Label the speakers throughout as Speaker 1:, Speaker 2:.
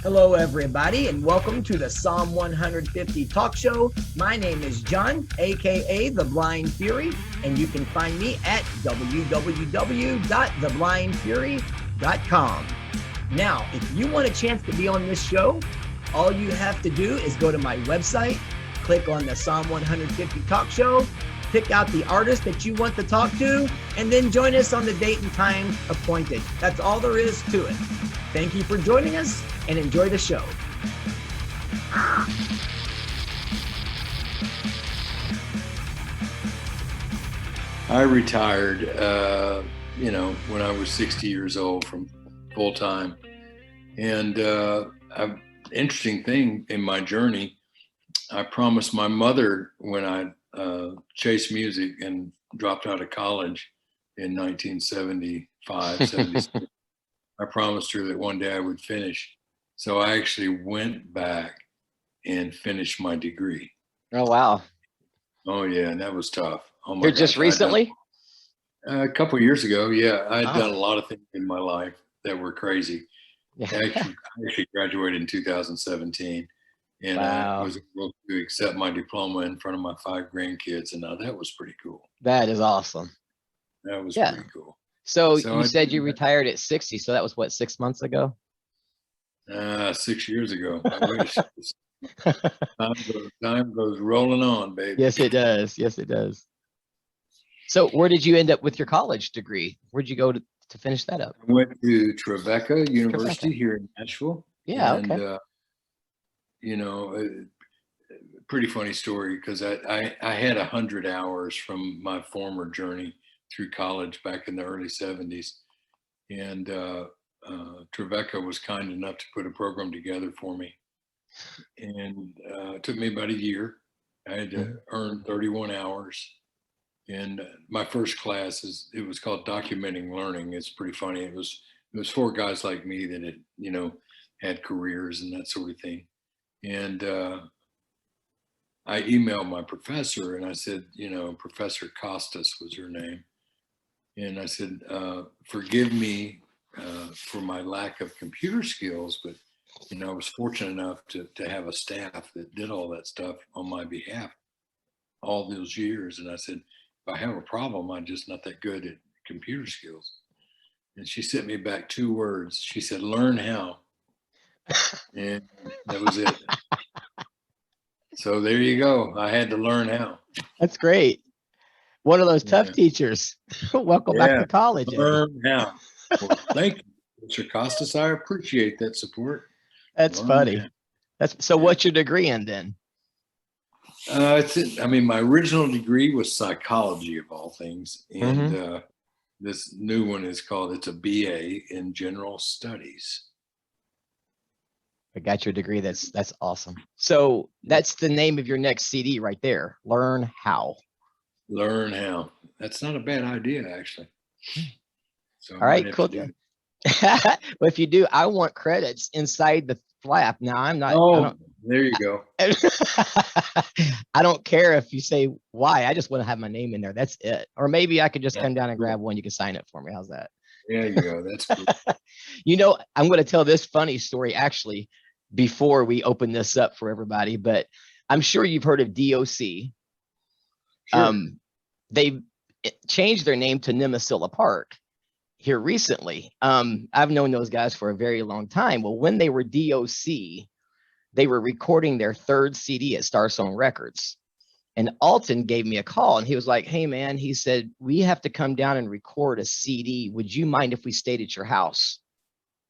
Speaker 1: Hello, everybody, and welcome to the Psalm 150 Talk Show. My name is John, aka The Blind Fury, and you can find me at www.theblindfury.com. Now, if you want a chance to be on this show, all you have to do is go to my website, click on the Psalm 150 Talk Show, pick out the artist that you want to talk to, and then join us on the date and time appointed. That's all there is to it. Thank you for joining us and enjoy the show.
Speaker 2: I retired, when I was 60 years old from full time. And interesting thing in my journey, I promised my mother when I chased music and dropped out of college in 1975, 76. I promised her that one day I would finish. So I actually went back and finished my degree.
Speaker 3: Oh, wow.
Speaker 2: Oh, yeah. And that was tough. Oh, my
Speaker 3: You're just recently?
Speaker 2: A couple of years ago. Yeah. I'd done a lot of things in my life that were crazy.
Speaker 3: Yeah.
Speaker 2: I actually graduated in 2017. And
Speaker 3: Wow.
Speaker 2: I was able to accept my diploma in front of my 5 grandkids. And now that was pretty cool.
Speaker 3: That is awesome.
Speaker 2: That was pretty cool.
Speaker 3: So you said you retired at 60. So that was what, 6 months ago?
Speaker 2: 6 years ago. I wish. Time goes rolling on, baby.
Speaker 3: Yes, it does. Yes, it does. So where did you end up with your college degree? Where'd you go to finish that up?
Speaker 2: I went to Trevecca University here in Nashville.
Speaker 3: Yeah,
Speaker 2: and,
Speaker 3: okay.
Speaker 2: Pretty funny story because I had 100 hours from my former journey through college back in the early 70s. And Trevecca was kind enough to put a program together for me. And it took me about a year. I had to earn 31 hours. And my first class it was called Documenting Learning. It's pretty funny. It was for guys like me that had, had careers and that sort of thing. And I emailed my professor and I said, Professor Costas was her name. And I said, forgive me for my lack of computer skills, but, I was fortunate enough to have a staff that did all that stuff on my behalf all those years. And I said, if I have a problem, I'm just not that good at computer skills. And she sent me back 2 words. She said, learn how. And that was it. So there you go. I had to learn how.
Speaker 3: That's great. One of those tough teachers. Welcome back to college.
Speaker 2: Learn how. Well, thank you, Mr. Costas. I appreciate that support.
Speaker 3: That's funny. So what's your degree in then?
Speaker 2: My original degree was psychology of all things. And this new one is it's a BA in general studies.
Speaker 3: I got your degree. That's awesome. So that's the name of your next CD right there. Learn How.
Speaker 2: Learn How. That's not a bad idea, actually. So
Speaker 3: all right, cool. Well, if you do, I want credits inside the flap. Now I'm not.
Speaker 2: Oh, there you go.
Speaker 3: I don't care if you say why. I just want to have my name in there. That's it. Or maybe I could just come down and grab one. You can sign it for me. How's that?
Speaker 2: There you go. That's cool.
Speaker 3: I'm going to tell this funny story actually before we open this up for everybody, but I'm sure you've heard of DOC. Sure. They changed their name to Nemasilla Park here recently. I've known those guys for a very long time. Well, when they were DOC, they were recording their 3rd CD at Starstone Records. And Alton gave me a call and he was like, hey man, he said, we have to come down and record a CD. Would you mind if we stayed at your house?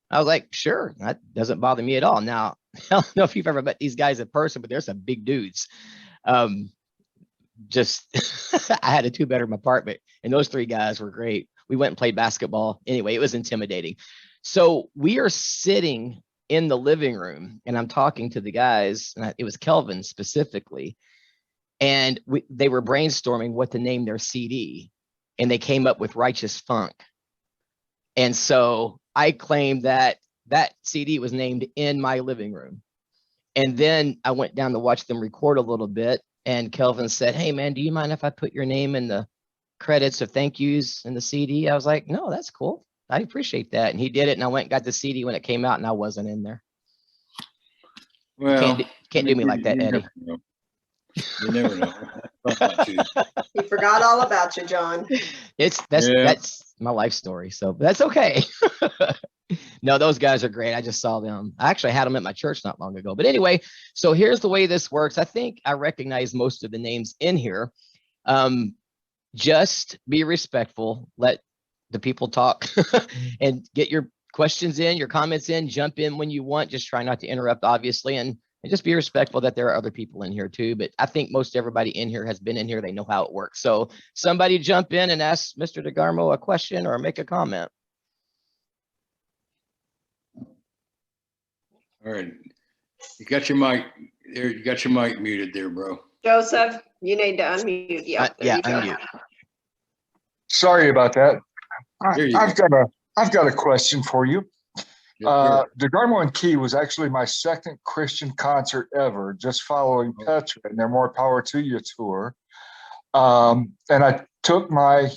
Speaker 3: I was like, sure, that doesn't bother me at all. Now, I don't know if you've ever met these guys in person, but they're some big dudes. I had a 2-bedroom apartment and those 3 guys were great. We went and played basketball. Anyway, it was intimidating. So we are sitting in the living room and I'm talking to the guys, and it was Kelvin specifically. And they were brainstorming what to name their CD, and they came up with Righteous Funk. And so I claimed that CD was named in my living room. And then I went down to watch them record a little bit, and Kelvin said, hey man, do you mind if I put your name in the credits of thank yous in the CD? I was like, no, that's cool. I appreciate that. And he did it. And I went and got the CD when it came out and I wasn't in there.
Speaker 2: Well,
Speaker 3: Can't do me like that, Eddie.
Speaker 2: You never know.
Speaker 4: He forgot all about you, John.
Speaker 3: That's my life story. So that's okay. No, those guys are great. I just saw them. I actually had them at my church not long ago. But anyway, so here's the way this works. I think I recognize most of the names in here. Just be respectful. Let the people talk and get your questions in, your comments in, jump in when you want. Just try not to interrupt, obviously, and just be respectful that there are other people in here too. But I think most everybody in here has been in here. They know how it works. So somebody jump in and ask Mr. DeGarmo a question or make a comment.
Speaker 2: All right. You got your mic there. You got your mic muted there, bro.
Speaker 4: Joseph, you need to unmute. Yeah,
Speaker 3: Unmute.
Speaker 5: Sorry about that.
Speaker 2: There you
Speaker 5: I've got a question for you. DeGarmo and Key was actually my second Christian concert ever, just following Petra and their More Power to You tour. And I took my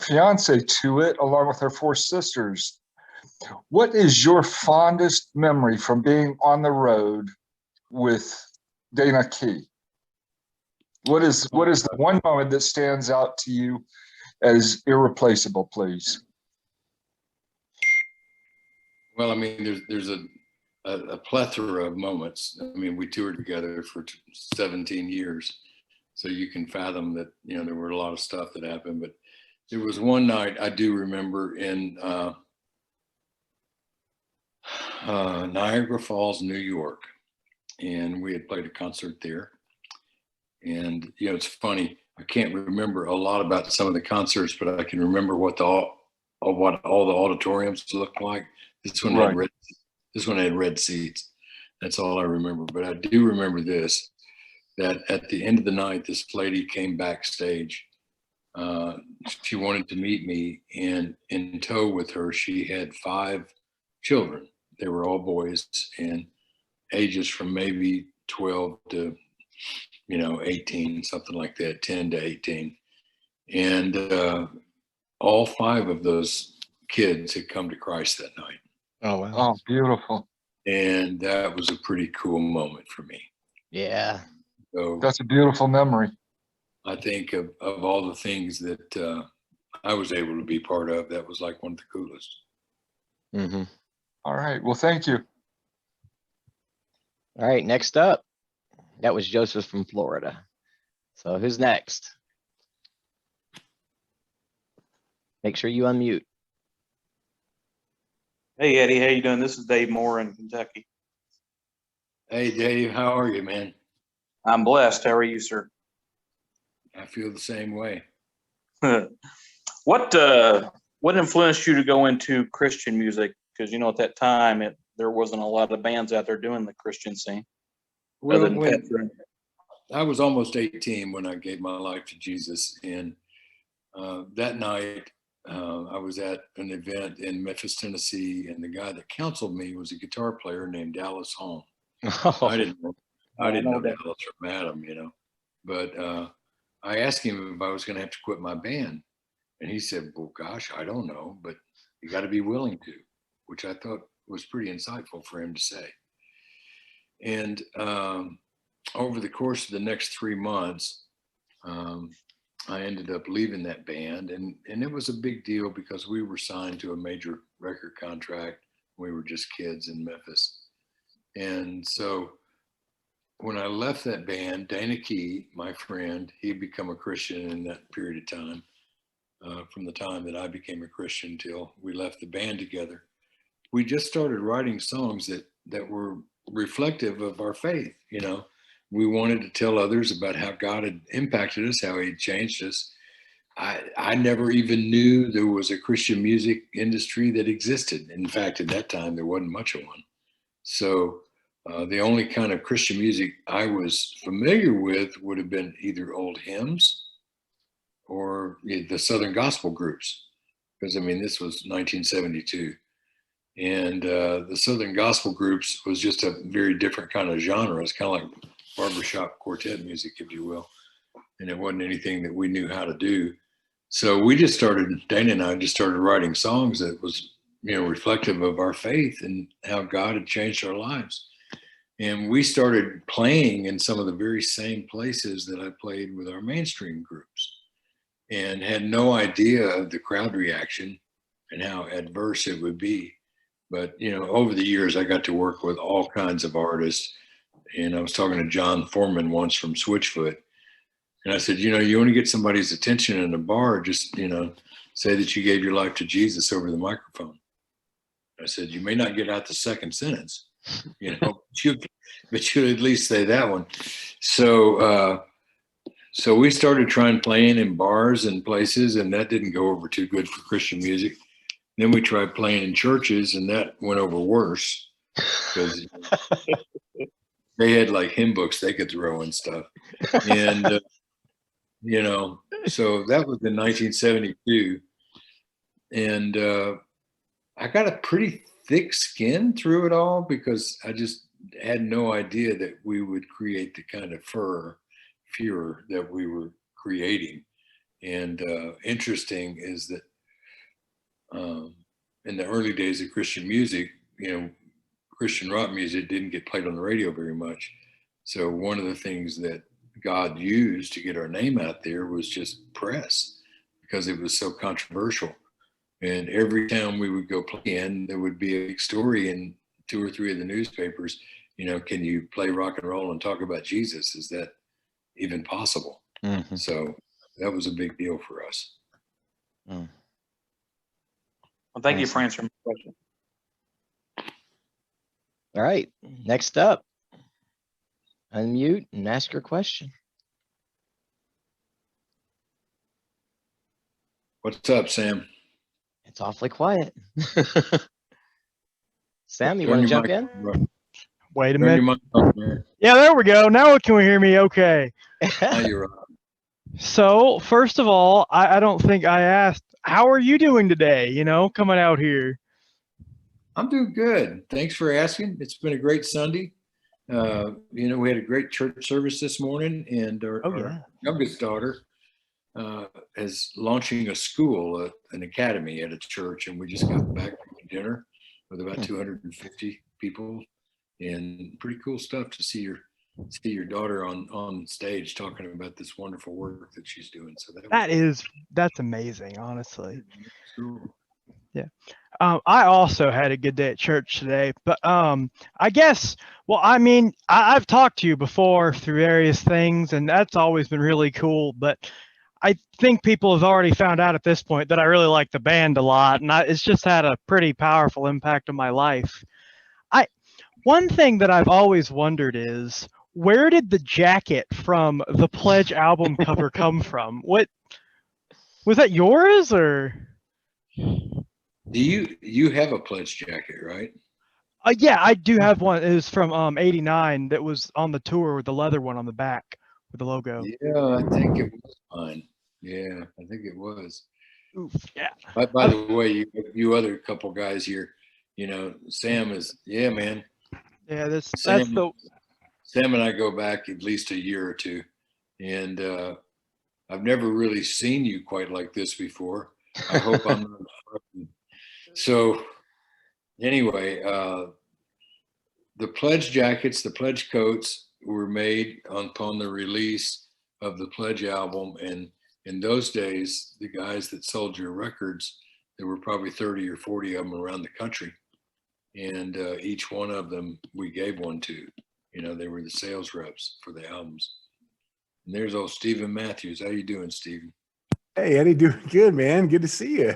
Speaker 5: fiance to it along with her 4 sisters. What is your fondest memory from being on the road with Dana Key? What is the one moment that stands out to you as irreplaceable, please?
Speaker 2: Well, I mean, there's a plethora of moments. I mean, we toured together for 17 years, so you can fathom that, you know, there were a lot of stuff that happened. But there was one night I do remember in Niagara Falls, New York, and we had played a concert there. And, you know, it's funny, I can't remember a lot about some of the concerts, but I can remember what all the auditoriums looked like. This one had red seats. That's all I remember. But I do remember this, that at the end of the night, this lady came backstage. She wanted to meet me, and in tow with her, she had 5 children. They were all boys, and ages from maybe 12 to, 18, something like that, 10 to 18. And all 5 of those kids had come to Christ that night.
Speaker 3: Oh, wow.
Speaker 5: Oh, beautiful.
Speaker 2: And that was a pretty cool moment for me.
Speaker 3: Yeah.
Speaker 2: So
Speaker 5: That's a beautiful memory.
Speaker 2: I think of all the things that I was able to be part of, that was like one of the coolest.
Speaker 3: Mm-hmm.
Speaker 5: All right. Well, thank you.
Speaker 3: All right. Next up, that was Joseph from Florida. So who's next? Make sure you unmute.
Speaker 6: Hey, Eddie, how you doing? This is Dave Moore in Kentucky.
Speaker 2: Hey, Dave, how are you, man?
Speaker 6: I'm blessed. How are you, sir?
Speaker 2: I feel the same way.
Speaker 6: What influenced you to go into Christian music? Because, you know, at that time, there wasn't a lot of bands out there doing the Christian scene.
Speaker 2: Well, I was almost 18 when I gave my life to Jesus. And that night, I was at an event in Memphis, Tennessee, and the guy that counseled me was a guitar player named Dallas Holm.
Speaker 3: Oh.
Speaker 2: I didn't know Dallas from Adam, but I asked him if I was going to have to quit my band, and he said, "Well, gosh, I don't know, but you got to be willing to," which I thought was pretty insightful for him to say. And over the course of the next 3 months, I ended up leaving that band, and it was a big deal because we were signed to a major record contract. We were just kids in Memphis. And so when I left that band, Dana Key, my friend, he had become a Christian in that period of time, from the time that I became a Christian till we left the band together. We just started writing songs that were reflective of our faith. We wanted to tell others about how God had impacted us, how he had changed us. I never even knew there was a Christian music industry that existed. In fact, at that time, there wasn't much of one. So the only kind of Christian music I was familiar with would have been either old hymns or the Southern gospel groups. Because, I mean, this was 1972. And the Southern gospel groups was just a very different kind of genre. It's kind of like barbershop quartet music, if you will. And it wasn't anything that we knew how to do. So Dana and I just started writing songs that was, reflective of our faith and how God had changed our lives. And we started playing in some of the very same places that I played with our mainstream groups, and had no idea of the crowd reaction and how adverse it would be. But, you know, over the years, I got to work with all kinds of artists. And I was talking to John Foreman once from Switchfoot. And I said, you know, you want to get somebody's attention in a bar, just, you know, say that you gave your life to Jesus over the microphone. I said, you may not get out the second sentence, you know, but you at least say that one. So, so we started trying playing in bars and places, and that didn't go over too good for Christian music. Then we tried playing in churches, and that went over worse because they had like hymn books they could throw and stuff. And, you know, so that was in 1972. And I got a pretty thick skin through it all because I just had no idea that we would create the kind of furor that we were creating. And interesting is that in the early days of Christian music, you know, Christian rock music didn't get played on the radio very much. So one of the things that God used to get our name out there was just press, because it was so controversial. And every time we would go play in, there would be a big story in 2 or 3 of the newspapers. You know, can you play rock and roll and talk about Jesus? Is that even possible?
Speaker 3: Mm-hmm.
Speaker 2: So that was a big deal for us.
Speaker 3: Mm.
Speaker 6: Well, thank you for answering my question.
Speaker 3: All right, next up, unmute and ask your question.
Speaker 2: What's up, Sam?
Speaker 3: It's awfully quiet. Sam, you
Speaker 2: Turn
Speaker 3: want to
Speaker 2: your
Speaker 3: jump
Speaker 2: mic
Speaker 3: in?
Speaker 2: on, bro.
Speaker 7: Wait a
Speaker 2: Turn your
Speaker 7: minute.
Speaker 2: mic on, man.
Speaker 7: Yeah, there we go. Now can we hear me okay?
Speaker 2: Now you're on.
Speaker 7: So, first of all, I don't think I asked, how are you doing today, you know, coming out here?
Speaker 2: I'm doing good. Thanks for asking. It's been a great Sunday. You know, we had a great church service this morning, and our youngest daughter is launching a school, an academy at a church, and we just got back from dinner with about 250 people, and pretty cool stuff to see your daughter on stage talking about this wonderful work that she's doing. So
Speaker 7: that's amazing, honestly.
Speaker 2: Cool.
Speaker 7: Yeah. I also had a good day at church today, but I guess, well, I mean, I've talked to you before through various things, and that's always been really cool, but I think people have already found out at this point that I really like the band a lot, and it's just had a pretty powerful impact on my life. One thing that I've always wondered is, where did the jacket from the Pledge album cover come from? What was that, yours, or?
Speaker 2: Do you have a Pledge jacket, right?
Speaker 7: Yeah, I do have one. It was from '89 that was on the tour with the leather one on the back with the logo.
Speaker 2: Yeah, I think it was mine. Yeah, I think it was.
Speaker 7: Oof, yeah.
Speaker 2: By the way, you other couple guys here, you know, Sam is, yeah, man.
Speaker 7: Yeah,
Speaker 2: Sam and I go back at least a year or two, and I've never really seen you quite like this before. I hope I'm not. So anyway, the Pledge jackets, the Pledge coats were made upon the release of the Pledge album. And in those days, the guys that sold your records, there were probably 30 or 40 of them around the country. And each one of them, we gave one to, you know, they were the sales reps for the albums. And there's old Stephen Matthews. How you doing, Stephen?
Speaker 8: Hey, Eddie, doing good, man. Good to see you.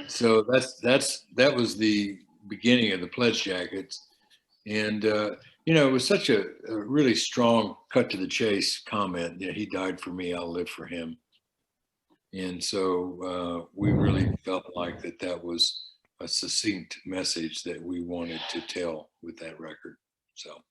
Speaker 2: So that was the beginning of the Pledge jackets. And, you know, it was such a really strong cut to the chase comment. You know, he died for me, I'll live for him. And so we really felt like that was a succinct message that we wanted to tell with that record. So.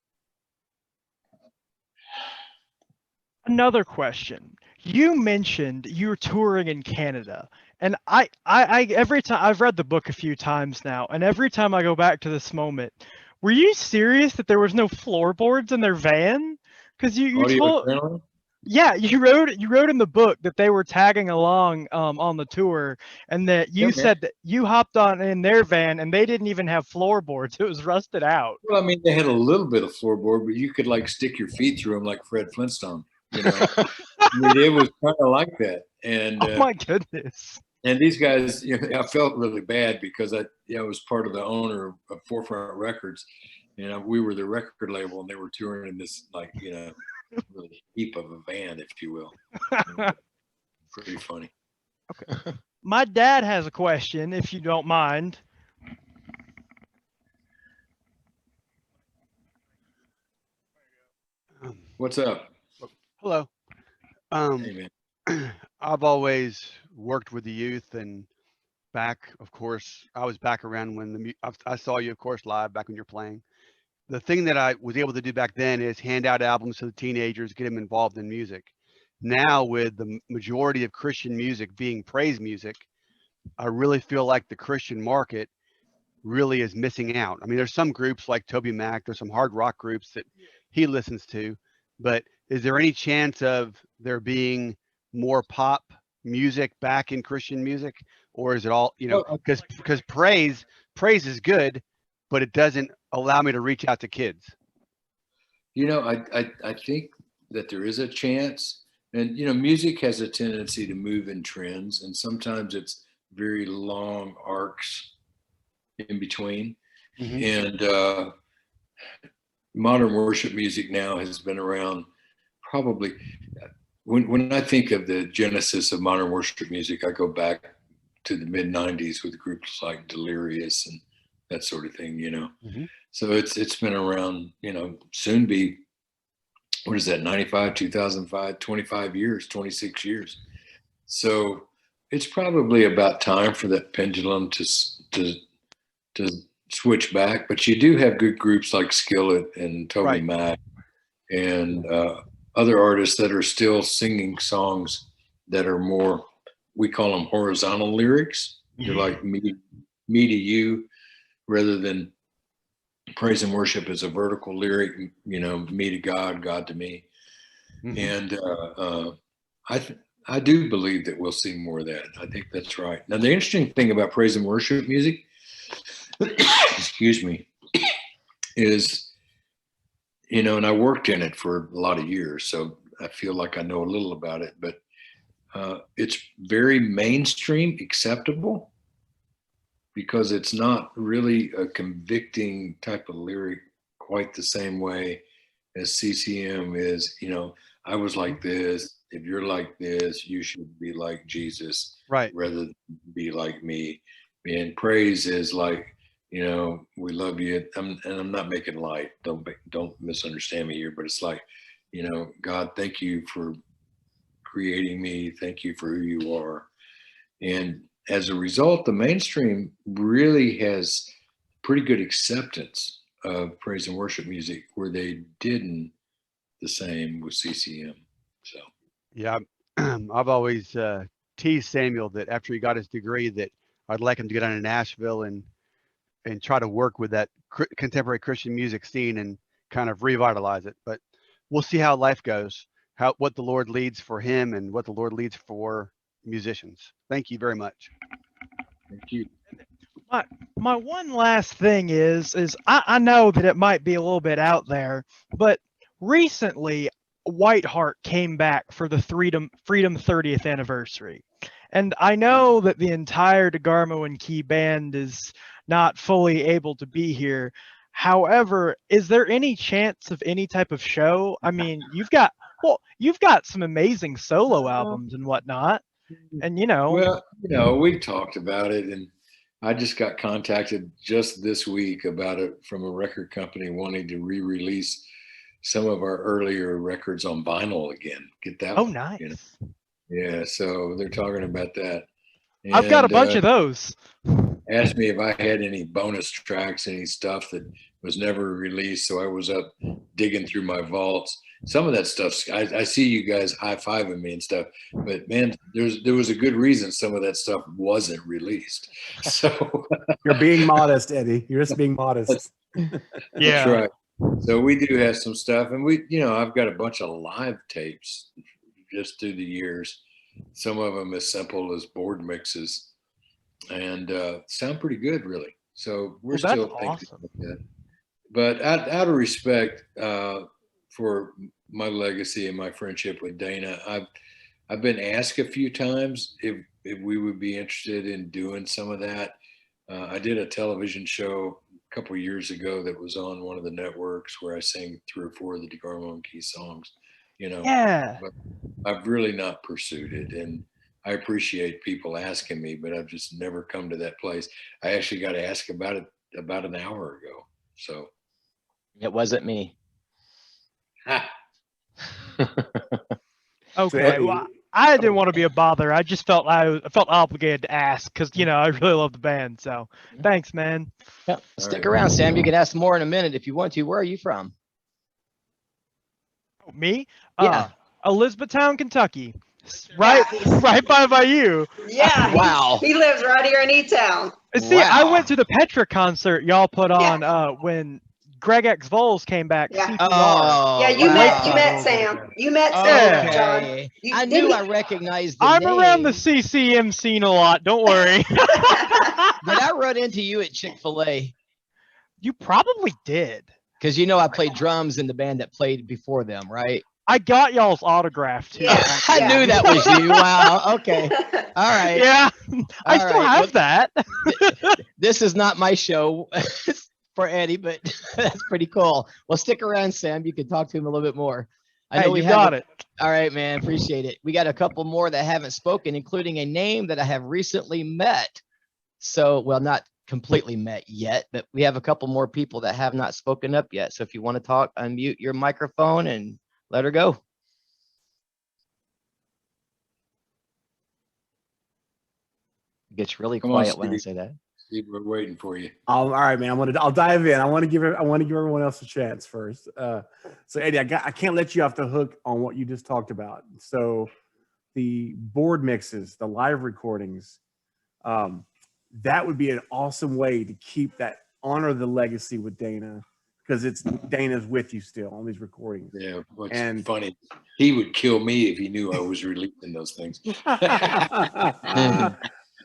Speaker 7: Another question. You mentioned you were touring in Canada, and I every time I've read the book a few times now, and every time I go back to this moment, were you serious that there was no floorboards in their van? Because you told, Yeah, you wrote in the book that they were tagging along on the tour, and that you
Speaker 2: Yeah, man.
Speaker 7: said that you hopped on in their van and they didn't even have floorboards. It was rusted out.
Speaker 2: Well, I mean, they had a little bit of floorboard, but you could like stick your feet through them like Fred Flintstone. You know, I mean, it was kind of like that.
Speaker 7: Oh my goodness.
Speaker 2: And these guys, you know, I felt really bad because I was part of the owner of Forefront Records, and we were the record label, and they were touring in this like, you know, really heap of a van, if you will. Pretty funny.
Speaker 7: Okay. My dad has a question, if you don't mind.
Speaker 2: What's up?
Speaker 9: Hello.
Speaker 2: Hey, man.
Speaker 9: I've always worked with the youth, and back, of course, I was back around when I saw you, of course, live back when you're playing. The thing that I was able to do back then is hand out albums to the teenagers, get them involved in music. Now, with the majority of Christian music being praise music, I really feel like the Christian market really is missing out. I mean, there's some groups like Toby Mac, there's some hard rock groups that he listens to, but is there any chance of there being more pop music back in Christian music? Or is it all, you know, because praise is good, but it doesn't allow me to reach out to kids?
Speaker 2: You know, I think that there is a chance, and, you know, music has a tendency to move in trends, and sometimes it's very long arcs in between.
Speaker 9: Mm-hmm.
Speaker 2: And modern worship music now has been around probably, when I think of the genesis of modern worship music, I go back to the mid 90s with groups like Delirious and that sort of thing, you know.
Speaker 9: Mm-hmm.
Speaker 2: So it's been around, you know, soon be, what is that, 95, 2005, 25 years, 26 years. So it's probably about time for that pendulum to switch back. But you do have good groups like Skillet and Toby
Speaker 9: Right.
Speaker 2: Mac and other artists that are still singing songs that are more, we call them horizontal lyrics. They're like me to you, rather than praise and worship as a vertical lyric, you know, me to God, God to me.
Speaker 9: Mm-hmm.
Speaker 2: And I do believe that we'll see more of that. I think that's right. Now, the interesting thing about praise and worship music, excuse me, is, you know, and I worked in it for a lot of years, so I feel like I know a little about it, but it's very mainstream acceptable because it's not really a convicting type of lyric quite the same way as CCM is. You know, I was like this. If you're like this, you should be like Jesus,
Speaker 9: Right.
Speaker 2: rather than be like me. And praise is like, you know, we love you. And I'm not making light. Don't misunderstand me here, but it's like, you know, God, thank you for creating me. Thank you for who you are. And as a result, the mainstream really has pretty good acceptance of praise and worship music, where they didn't the same with CCM. So
Speaker 9: Yeah, I've always teased Samuel that after he got his degree, that I'd like him to go down to Nashville and try to work with that contemporary Christian music scene and kind of revitalize it. But we'll see how life goes, what the Lord leads for him and what the Lord leads for musicians. Thank you very much.
Speaker 2: thank you.
Speaker 7: My one last thing is I know that it might be a little bit out there, but recently Whiteheart came back for the Freedom 30th anniversary. And I know that the entire DeGarmo and Key band is not fully able to be here. However, is there any chance of any type of show? I mean, you've got some amazing solo albums and whatnot. And
Speaker 2: Well, you know, we talked about it, and I just got contacted just this week about it from a record company wanting to re-release some of our earlier records on vinyl again. Get that
Speaker 7: oh,
Speaker 2: one,
Speaker 7: nice.
Speaker 2: you know? Yeah, so they're talking about that.
Speaker 7: I've got a
Speaker 2: And,
Speaker 7: bunch of those.
Speaker 2: asked me if I had any bonus tracks, any stuff that was never released. So I was up digging through my vaults. Some of that stuff, I see you guys high-fiving me and stuff, but man, there was a good reason some of that stuff wasn't released. So
Speaker 8: You're being modest, Eddie. You're just being modest.
Speaker 2: that's right. So we do have some stuff, and we, you know, I've got a bunch of live tapes just through the years. Some of them as simple as board mixes, and sound pretty good, really. So we're
Speaker 7: Well, that's
Speaker 2: still thinking
Speaker 7: awesome.
Speaker 2: about that. But out of respect for my legacy and my friendship with Dana, I've been asked a few times if we would be interested in doing some of that. I did a television show a couple of years ago that was on one of the networks where I sang 3 or 4 of the DeGarmo and Key songs, you know.
Speaker 7: Yeah.
Speaker 2: But I've really not pursued it, and I appreciate people asking me, but I've just never come to that place. I actually got asked about it about an hour ago. So
Speaker 3: It wasn't me.
Speaker 7: Okay.
Speaker 8: Eddie-
Speaker 7: Well, I didn't want to be a bother. I just felt I felt obligated to ask because I really love the band. So thanks, man.
Speaker 3: Yep. Stick
Speaker 2: right.
Speaker 3: around, Sam. You can ask more in a minute if you want to. Where are you from?
Speaker 7: Me?
Speaker 3: Yeah.
Speaker 7: Elizabethtown, Kentucky. Right,
Speaker 4: Yeah.
Speaker 7: right by you.
Speaker 4: Yeah.
Speaker 3: Wow.
Speaker 4: He lives right here in E-Town.
Speaker 7: And see, I
Speaker 3: Wow.
Speaker 7: went to the Petra concert y'all put on when Greg X Voles came back.
Speaker 4: Yeah.
Speaker 7: CPR.
Speaker 3: Oh,
Speaker 4: Yeah, you
Speaker 3: wow.
Speaker 4: met Sam. You met Sam, John.
Speaker 3: Okay.
Speaker 4: You-
Speaker 3: I
Speaker 4: didn't
Speaker 3: knew
Speaker 4: he-
Speaker 3: I recognized the
Speaker 7: I'm
Speaker 3: name.
Speaker 7: around the CCM scene a lot. Don't worry.
Speaker 3: Did I run into you at Chick-fil-A?
Speaker 7: You probably did.
Speaker 3: Because I played drums in the band that played before them, right?
Speaker 7: I got y'all's autograph too.
Speaker 4: Yeah.
Speaker 3: I knew that was you. Wow. Okay. All right.
Speaker 7: Yeah, I
Speaker 3: All
Speaker 7: still
Speaker 3: right.
Speaker 7: have
Speaker 3: Well,
Speaker 7: that.
Speaker 3: This is not my show for Eddie, but that's pretty cool. Well, stick around, Sam. You can talk to him a little bit more. I know
Speaker 7: Hey,
Speaker 3: we
Speaker 7: you
Speaker 3: have
Speaker 7: got it.
Speaker 3: All right, man. Appreciate it. We got a couple more that haven't spoken, including a name that I have recently met. So, well, not completely met yet, but we have a couple more people that have not spoken up yet. So if you want to talk, unmute your microphone and let her go. It gets really
Speaker 2: Come on,
Speaker 3: quiet when I
Speaker 2: Steve.
Speaker 3: say that.
Speaker 2: Steve, we're waiting for you.
Speaker 8: All right, man. I'll dive in. I want to give everyone else a chance first. So Eddie, I can't let you off the hook on what you just talked about. So the board mixes, the live recordings, that would be an awesome way to keep that, honor the legacy with Dana, because Dana's with you still on these recordings.
Speaker 2: Yeah, what's
Speaker 8: And-
Speaker 2: funny, he would kill me if he knew I was releasing those things.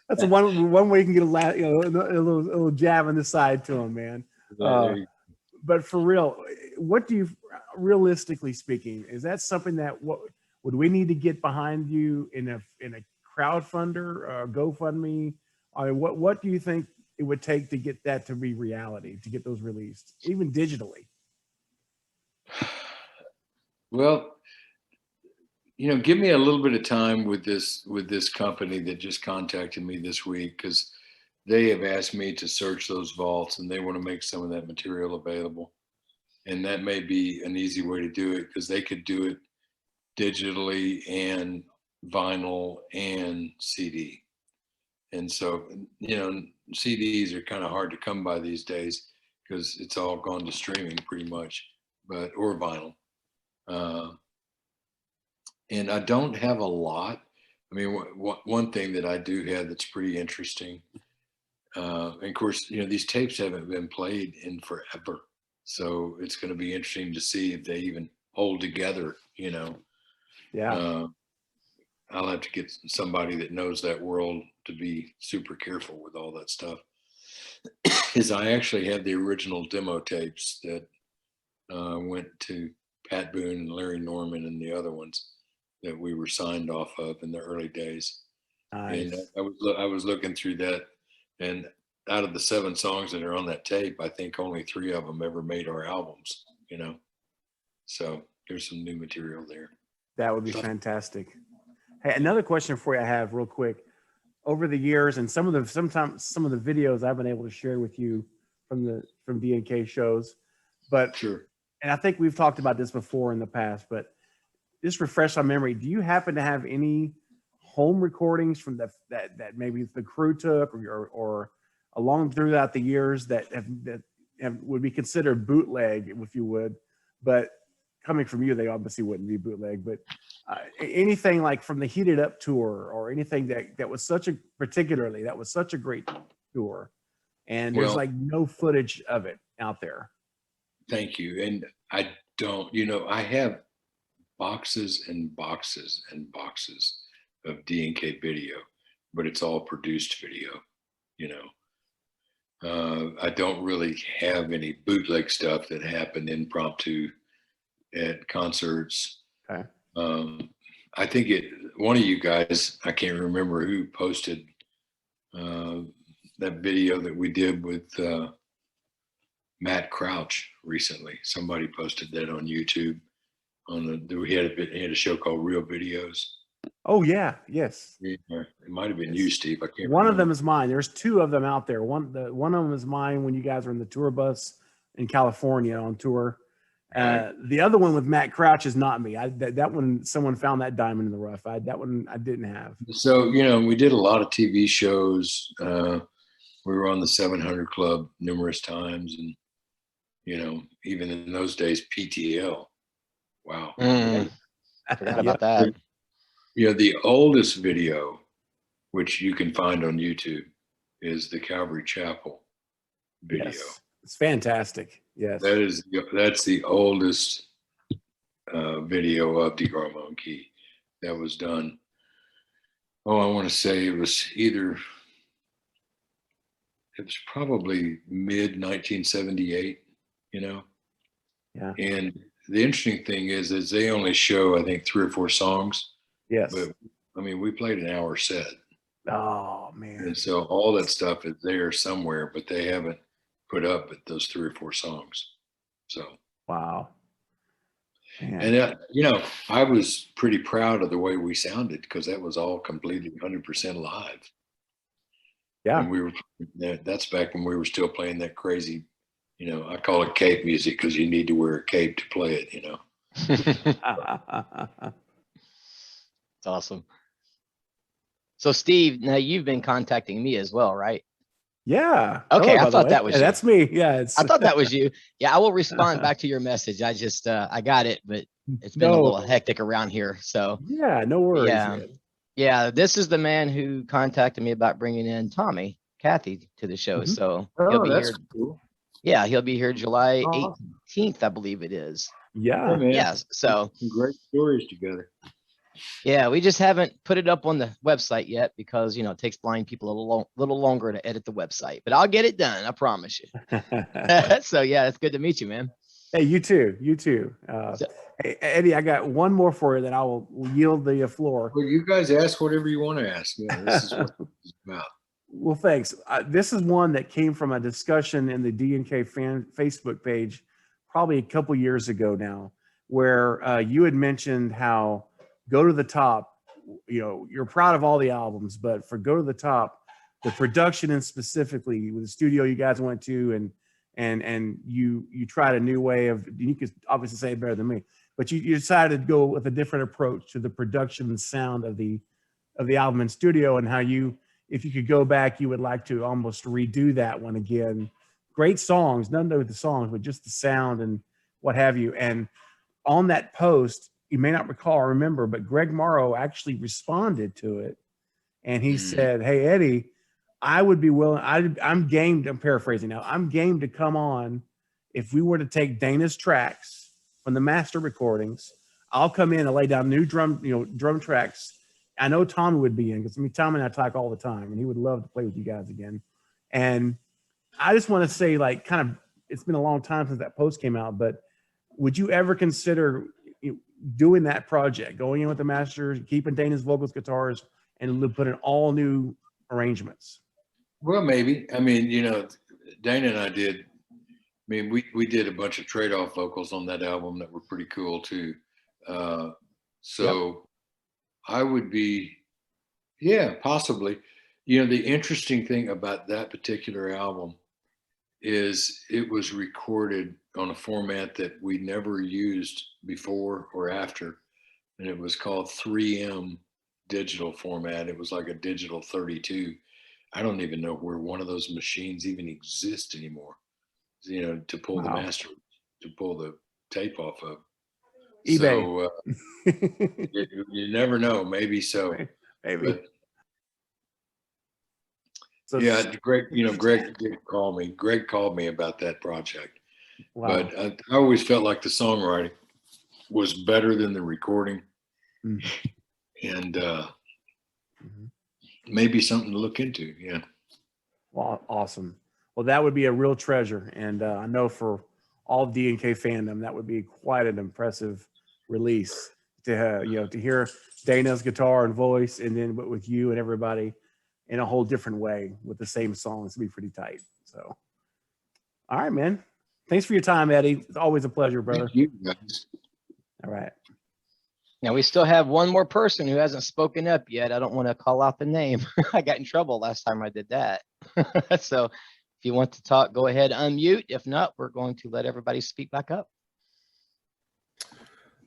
Speaker 8: That's one way you can get a little jab on the side to him, man. But for real, what do you, realistically speaking, is that something that would we need to get behind you in a crowdfunder or GoFundMe? I mean, what do you think it would take to get that to be reality, to get those released, even digitally?
Speaker 2: Well, give me a little bit of time with this company that just contacted me this week, because they have asked me to search those vaults and they want to make some of that material available. And that may be an easy way to do it, because they could do it digitally and vinyl and CD. And so, CDs are kind of hard to come by these days because it's all gone to streaming pretty much, or vinyl. And I don't have a lot. I mean, one thing that I do have that's pretty interesting, and of course, these tapes haven't been played in forever. So it's going to be interesting to see if they even hold together,
Speaker 8: Yeah.
Speaker 2: I'll have to get somebody that knows that world to be super careful with all that stuff. Is I actually have the original demo tapes that went to Pat Boone and Larry Norman and the other ones that we were signed off of in the early days.
Speaker 8: Nice.
Speaker 2: And I was looking through that, and out of the 7 songs that are on that tape, I think only 3 of them ever made our albums, So there's some new material there.
Speaker 8: That would be fantastic. Hey, another question for you I have real quick. Over the years, and sometimes some of the videos I've been able to share with you from D&K shows, but
Speaker 2: Sure.
Speaker 8: And I think we've talked about this before in the past, but just refresh my memory. Do you happen to have any home recordings from that maybe the crew took or along throughout the years that would be considered bootleg, if you would, but coming from you, they obviously wouldn't be bootleg, but anything like from the Heated Up tour or anything that was such a great tour, and there's like no footage of it out there.
Speaker 2: Thank you. And I don't, I have boxes and boxes and boxes of D&K video, but it's all produced video, you know. I don't really have any bootleg stuff that happened impromptu at concerts.
Speaker 8: Okay.
Speaker 2: I think one of you guys, I can't remember who, posted that video that we did with Matt Crouch recently. Somebody posted that on YouTube. We had a show called Real Videos.
Speaker 8: Oh yeah, yes.
Speaker 2: It might have been you, Steve. I can't.
Speaker 8: One
Speaker 2: remember.
Speaker 8: of them is mine. There's two of them out there. One of them is mine when you guys were in the tour bus in California on tour. The other one with Matt Crouch is not me. That one, someone found that diamond in the rough. That one I didn't have.
Speaker 2: So, you know, we did a lot of TV shows. We were on the 700 Club numerous times, and you know, even in those days, PTL. Wow.
Speaker 3: I forgot about that.
Speaker 2: You know, the oldest video, which you can find on YouTube, is the Calvary Chapel video.
Speaker 8: Yes. It's fantastic. Yes.
Speaker 2: That's the oldest video of DeGarmo and Key that was done. Oh, I want to say it was probably mid 1978, you know?
Speaker 8: Yeah.
Speaker 2: And the interesting thing is they only show, I think, 3 or 4 songs.
Speaker 8: Yes.
Speaker 2: But I mean, we played an hour set.
Speaker 8: Oh man.
Speaker 2: And so all that stuff is there somewhere, but they haven't put up at those 3 or 4 songs. So
Speaker 8: wow. Man.
Speaker 2: And you know, I was pretty proud of the way we sounded because that was all completely 100% live.
Speaker 8: Yeah.
Speaker 2: And that's back when we were still playing that crazy, you know, I call it cape music because you need to wear a cape to play it, you know.
Speaker 3: It's awesome. So Steve, now you've been contacting me as well, right?
Speaker 8: Yeah.
Speaker 3: Okay,
Speaker 8: Hello,
Speaker 3: I
Speaker 8: by the
Speaker 3: thought
Speaker 8: way.
Speaker 3: that was
Speaker 8: Yeah,
Speaker 3: you.
Speaker 8: that's me. Yeah.
Speaker 3: I thought that was you. Yeah, I will respond back to your message. I just I got it, but it's been a
Speaker 8: No.
Speaker 3: little hectic around here. So
Speaker 8: Yeah, no worries.
Speaker 3: yeah.
Speaker 8: Man.
Speaker 3: Yeah, this is the man who contacted me about bringing in Kathy to the show.
Speaker 8: Mhm.
Speaker 3: So he'll
Speaker 2: Oh,
Speaker 3: be
Speaker 2: that's
Speaker 3: here.
Speaker 2: cool.
Speaker 3: Yeah, he'll be here July
Speaker 2: Awesome.
Speaker 3: 18th, I believe it is.
Speaker 8: Yeah.
Speaker 2: Hey, man.
Speaker 3: Yeah, so
Speaker 2: Some great stories together.
Speaker 3: yeah, we just haven't put it up on the website yet because, you know, it takes blind people a little longer to edit the website, but I'll get it done. I promise you. So yeah, it's good to meet you, man.
Speaker 8: Hey, you too. You too. Hey, Eddie, I got one more for you that I will yield the floor.
Speaker 2: Well, you guys ask whatever you want to ask. Yeah, this is what it's about.
Speaker 8: Well, thanks. This is one that came from a discussion in the D&K fan Facebook page probably a couple years ago now, where you had mentioned how Go to the Top, you know, you're proud of all the albums, but for Go to the Top, the production and specifically with the studio you guys went to and you tried a new way of, you could obviously say it better than me, but you decided to go with a different approach to the production and sound of the album in studio, and how if you could go back, you would like to almost redo that one again. Great songs, nothing to do with the songs, but just the sound and what have you. And on that post, you may not recall or remember, but Greg Morrow actually responded to it. And he said, hey, Eddie, I would be willing, I'm game, I'm paraphrasing now, I'm game to come on if we were to take Dana's tracks from the master recordings. I'll come in and lay down new drum tracks. I know Tommy would be in, because Tommy and I talk all the time, and he would love to play with you guys again. And I just want to say, like, kind of, it's been a long time since that post came out, but would you ever consider doing that project, going in with the masters, keeping Dana's vocals, guitars, and putting all new arrangements?
Speaker 2: Well, maybe. I mean, you know, Dana and I did. I mean, we did a bunch of trade-off vocals on that album that were pretty cool too. So I would be, yeah, possibly. You know, the interesting thing about that particular album is it was recorded on a format that we never used before or after, and it was called 3M digital format. It was like a digital 32. I don't even know where one of those machines even exist anymore, you know, to pull the master, to pull the tape off of.
Speaker 8: eBay.
Speaker 2: So you never know. Maybe so.
Speaker 8: Maybe.
Speaker 2: But,
Speaker 8: So,
Speaker 2: yeah, Greg did call me. Greg called me about that project.
Speaker 8: wow.
Speaker 2: But I always felt like the songwriting was better than the recording.
Speaker 8: Mhm.
Speaker 2: And
Speaker 8: Mhm.
Speaker 2: maybe something to look into. Yeah.
Speaker 8: Well, awesome. Well, that would be a real treasure. And I know for all D&K fandom, that would be quite an impressive release to, to hear Dana's guitar and voice, and then with you and everybody in a whole different way with the same songs. It'd be pretty tight. So, all right, man. Thanks for your time, Eddie. It's always a pleasure, brother.
Speaker 2: Thank you, guys.
Speaker 8: All right.
Speaker 3: Now we still have one more person who hasn't spoken up yet. I don't want to call out the name. I got in trouble last time I did that. So if you want to talk, go ahead, unmute. If not, we're going to let everybody speak back up.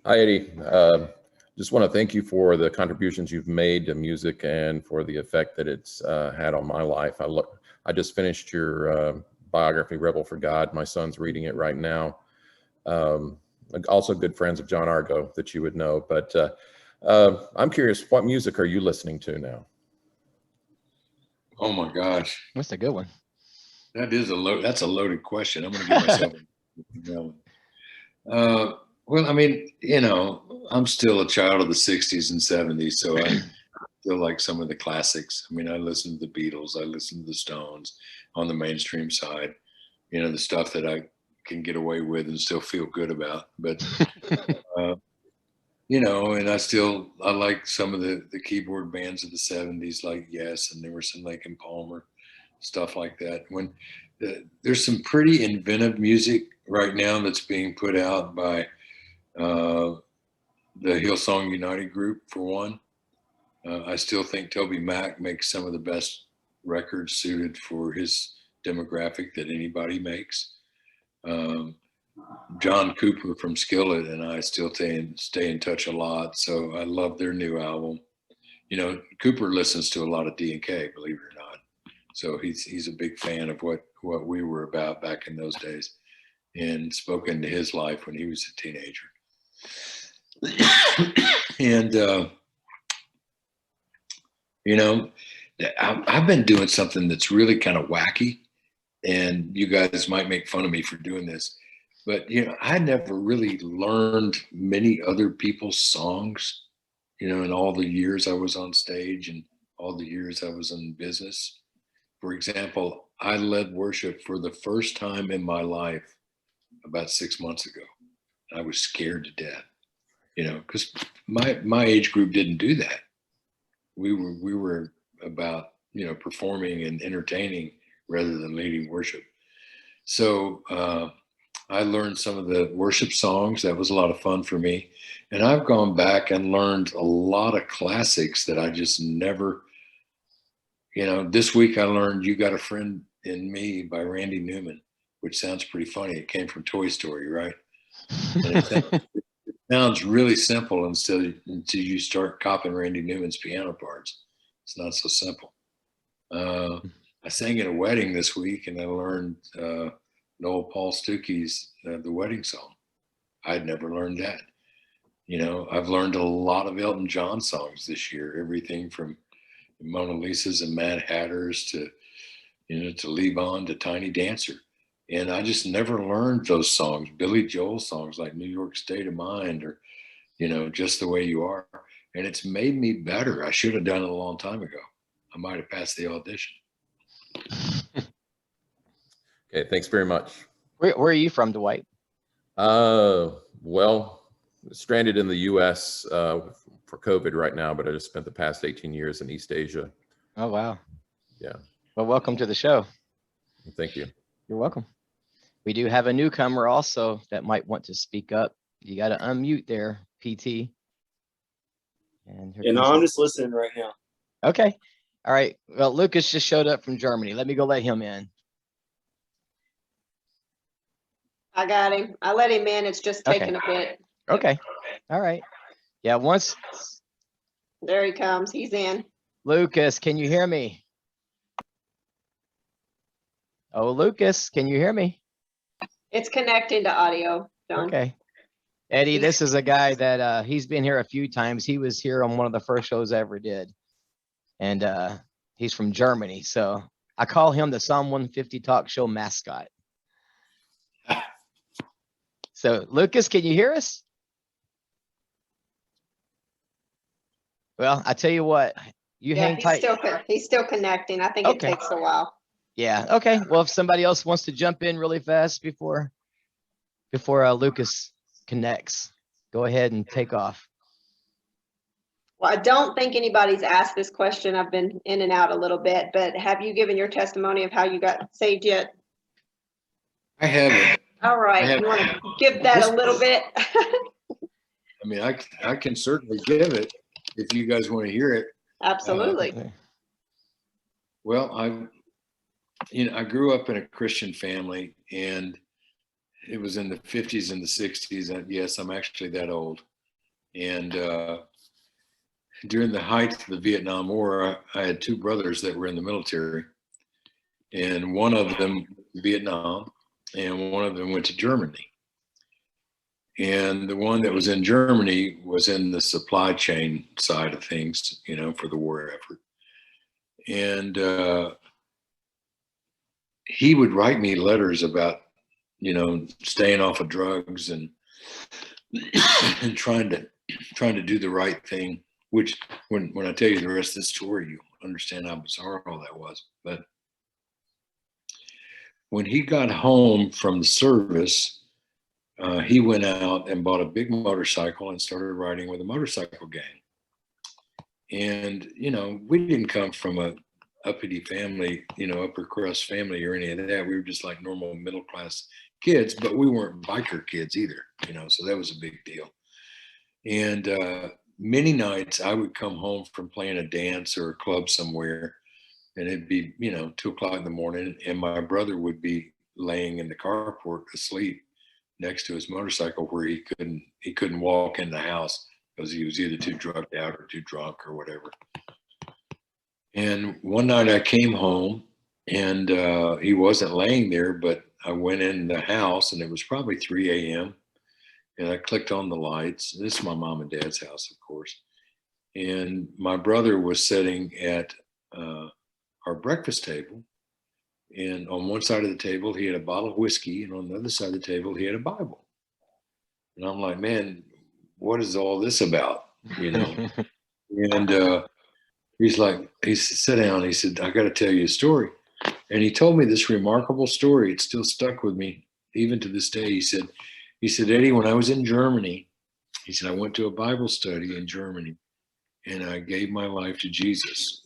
Speaker 10: Hi, Eddie. Just want to thank you for the contributions you've made to music and for the effect that it's had on my life. I just finished your biography, Rebel for God. My son's reading it right now. Also good friends of John Argo that you would know. But I'm curious, what music are you listening to now?
Speaker 2: Oh my gosh.
Speaker 3: That's a good one.
Speaker 2: That's a loaded question. I'm going to give myself well, I mean, I'm still a child of the 60s and 70s, so I feel like some of the classics. I mean, I listen to the Beatles, I listen to the Stones on the mainstream side, the stuff that I can get away with and still feel good about. But, and I like some of the keyboard bands of the 70s, like Yes and Emerson, Lake and Palmer, stuff like that. There's some pretty inventive music right now that's being put out by the Hillsong United group, for one. I still think Toby Mac makes some of the best records suited for his demographic that anybody makes. John Cooper from Skillet and I still stay in touch a lot, so I love their new album. Cooper listens to a lot of D&K, believe it or not. So he's a big fan of what we were about back in those days, and spoke into his life when he was a teenager. And I've been doing something that's really kind of wacky, and you guys might make fun of me for doing this, but I never really learned many other people's songs, in all the years I was on stage and all the years I was in business. For example, I led worship for the first time in my life about 6 months ago. I was scared to death, because my age group didn't do that. We were about, performing and entertaining rather than leading worship. So I learned some of the worship songs. That was a lot of fun for me. And I've gone back and learned a lot of classics that I just never, this week I learned You Got a Friend in Me by Randy Newman, which sounds pretty funny. It came from Toy Story, right? And it sounds really simple until you start copying Randy Newman's piano parts. It's not so simple. I sang at a wedding this week, and I learned Noel Paul Stuckey's The Wedding Song. I'd never learned that. I've learned a lot of Elton John songs this year, everything from Mona Lisa's and Mad Hatters to Leave On to Tiny Dancer. And I just never learned those songs, Billy Joel songs like New York State of Mind or, Just the Way You Are. And it's made me better. I should have done it a long time ago. I might have passed the audition.
Speaker 10: Okay, thanks very much.
Speaker 3: Where are you from, Dwight?
Speaker 10: Well, stranded in the U.S. For COVID right now, but I just spent the past 18 years in East Asia.
Speaker 3: Oh, wow.
Speaker 10: Yeah.
Speaker 3: Well, welcome to the show.
Speaker 10: Thank you.
Speaker 3: You're welcome. We do have a newcomer also that might want to speak up. You got to unmute there, PT. And
Speaker 11: I'm just listening right now.
Speaker 3: Okay. All right. Well, Lucas just showed up from Germany. Let me go let him in.
Speaker 4: I got him. I let him in. It's just taking a bit.
Speaker 3: Okay. All right. Yeah. Once.
Speaker 4: There he comes. He's in.
Speaker 3: Lucas, can you hear me? Oh, Lucas, can you hear me?
Speaker 4: It's connecting to audio. John.
Speaker 3: Okay. Eddie, this is a guy that he's been here a few times. He was here on one of the first shows I ever did. And he's from Germany. So I call him the Psalm 150 talk show mascot. So Lucas, can you hear us? Well, I tell you what, you
Speaker 4: Yeah,
Speaker 3: hang tight.
Speaker 4: he's still connecting. I think it
Speaker 3: Okay.
Speaker 4: takes a while.
Speaker 3: Yeah. Okay. Well, if somebody else wants to jump in really fast before Lucas connects, go ahead and take off.
Speaker 4: Well, I don't think anybody's asked this question. I've been in and out a little bit, but have you given your testimony of how you got saved yet?
Speaker 2: I haven't.
Speaker 4: All right. You want to give that a little bit?
Speaker 2: I mean, I can certainly give it if you guys want to hear it.
Speaker 4: Absolutely.
Speaker 2: Well, I grew up in a Christian family, and it was in the 50s and the 60s. And yes, I'm actually that old. And during the height of the Vietnam War, I had two brothers that were in the military, and one of them went to Vietnam, and one of them went to Germany. And the one that was in Germany was in the supply chain side of things, for the war effort. And he would write me letters about, staying off of drugs and trying to do the right thing, which when I tell you the rest of the story, you understand how bizarre all that was. But when he got home from the service, he went out and bought a big motorcycle and started riding with a motorcycle gang. And, we didn't come from a uppity family, upper crust family or any of that. We were just like normal middle class kids, but we weren't biker kids either, so that was a big deal. And many nights I would come home from playing a dance or a club somewhere, and it'd be, 2:00 in the morning, and my brother would be laying in the carport asleep next to his motorcycle where he couldn't walk in the house because he was either too drugged out or too drunk or whatever. And one night I came home, and he wasn't laying there, but I went in the house, and it was probably 3 a.m. and I clicked on the lights. This is my mom and dad's house, of course. And my brother was sitting at our breakfast table. And on one side of the table, he had a bottle of whiskey. And on the other side of the table, he had a Bible. And I'm like, man, what is all this about? And he said, sit down. He said, I got to tell you a story. And he told me this remarkable story. It still stuck with me even to this day. He said, Eddie, when I was in Germany, he said, I went to a Bible study in Germany, and I gave my life to Jesus.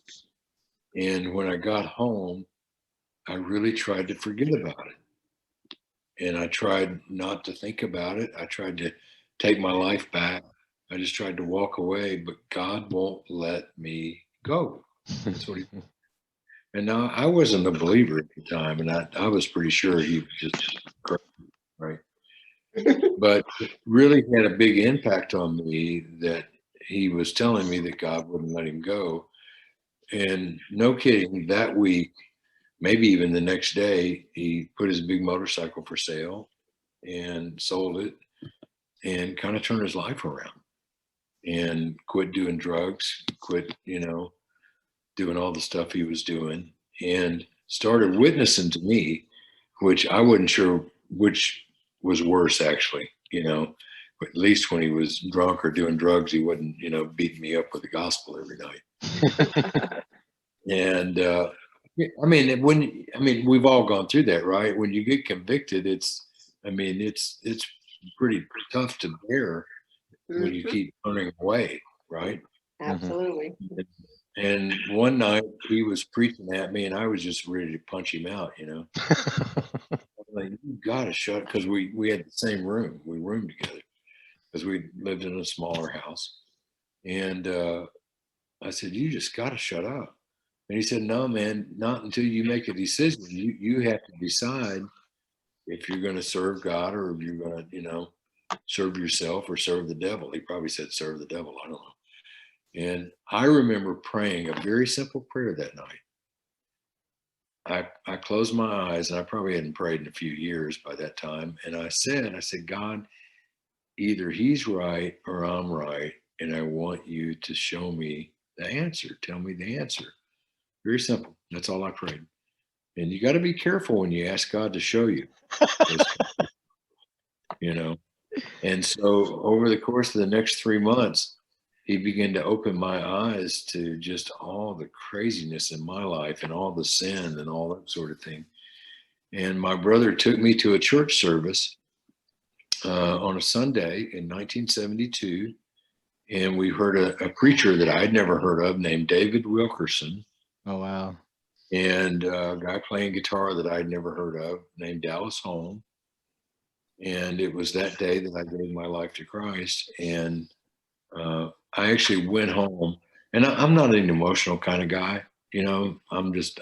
Speaker 2: And when I got home, I really tried to forget about it. And I tried not to think about it. I tried to take my life back. I just tried to walk away, but God won't let me go. That's what he said. And now I wasn't a believer at the time, and I was pretty sure he was just crazy, right? But it really had a big impact on me that he was telling me that God wouldn't let him go. And no kidding, that week, maybe even the next day, he put his big motorcycle for sale and sold it and kind of turned his life around and quit doing drugs, quit, doing all the stuff he was doing, and started witnessing to me, which I wasn't sure which was worse, actually, but at least when he was drunk or doing drugs, he wasn't, beating me up with the gospel every night. And, we've all gone through that, right? When you get convicted, it's pretty tough to bear when you keep turning away, right?
Speaker 4: Absolutely.
Speaker 2: And one night he was preaching at me, and I was just ready to punch him out, I'm like, you gotta shut up, because we had the same room. We roomed together because we lived in a smaller house. And I said, you just gotta shut up. And he said, no, man, not until you make a decision. You have to decide if you're going to serve God or if you're going to, serve yourself or serve the devil. He probably said, serve the devil. I don't know. And I remember praying a very simple prayer that night. I closed my eyes, and I probably hadn't prayed in a few years by that time. And I said, God, either he's right or I'm right. And I want you to show me the answer. Tell me the answer. Very simple. That's all I prayed. And you got to be careful when you ask God to show you, And so over the course of the next 3 months, he began to open my eyes to just all the craziness in my life and all the sin and all that sort of thing. And my brother took me to a church service on a Sunday in 1972. And we heard a preacher that I'd never heard of named David Wilkerson.
Speaker 3: Oh, wow.
Speaker 2: And a guy playing guitar that I'd never heard of named Dallas Holm. And it was that day that I gave my life to Christ. And I actually went home, and I'm not an emotional kind of guy. You know, I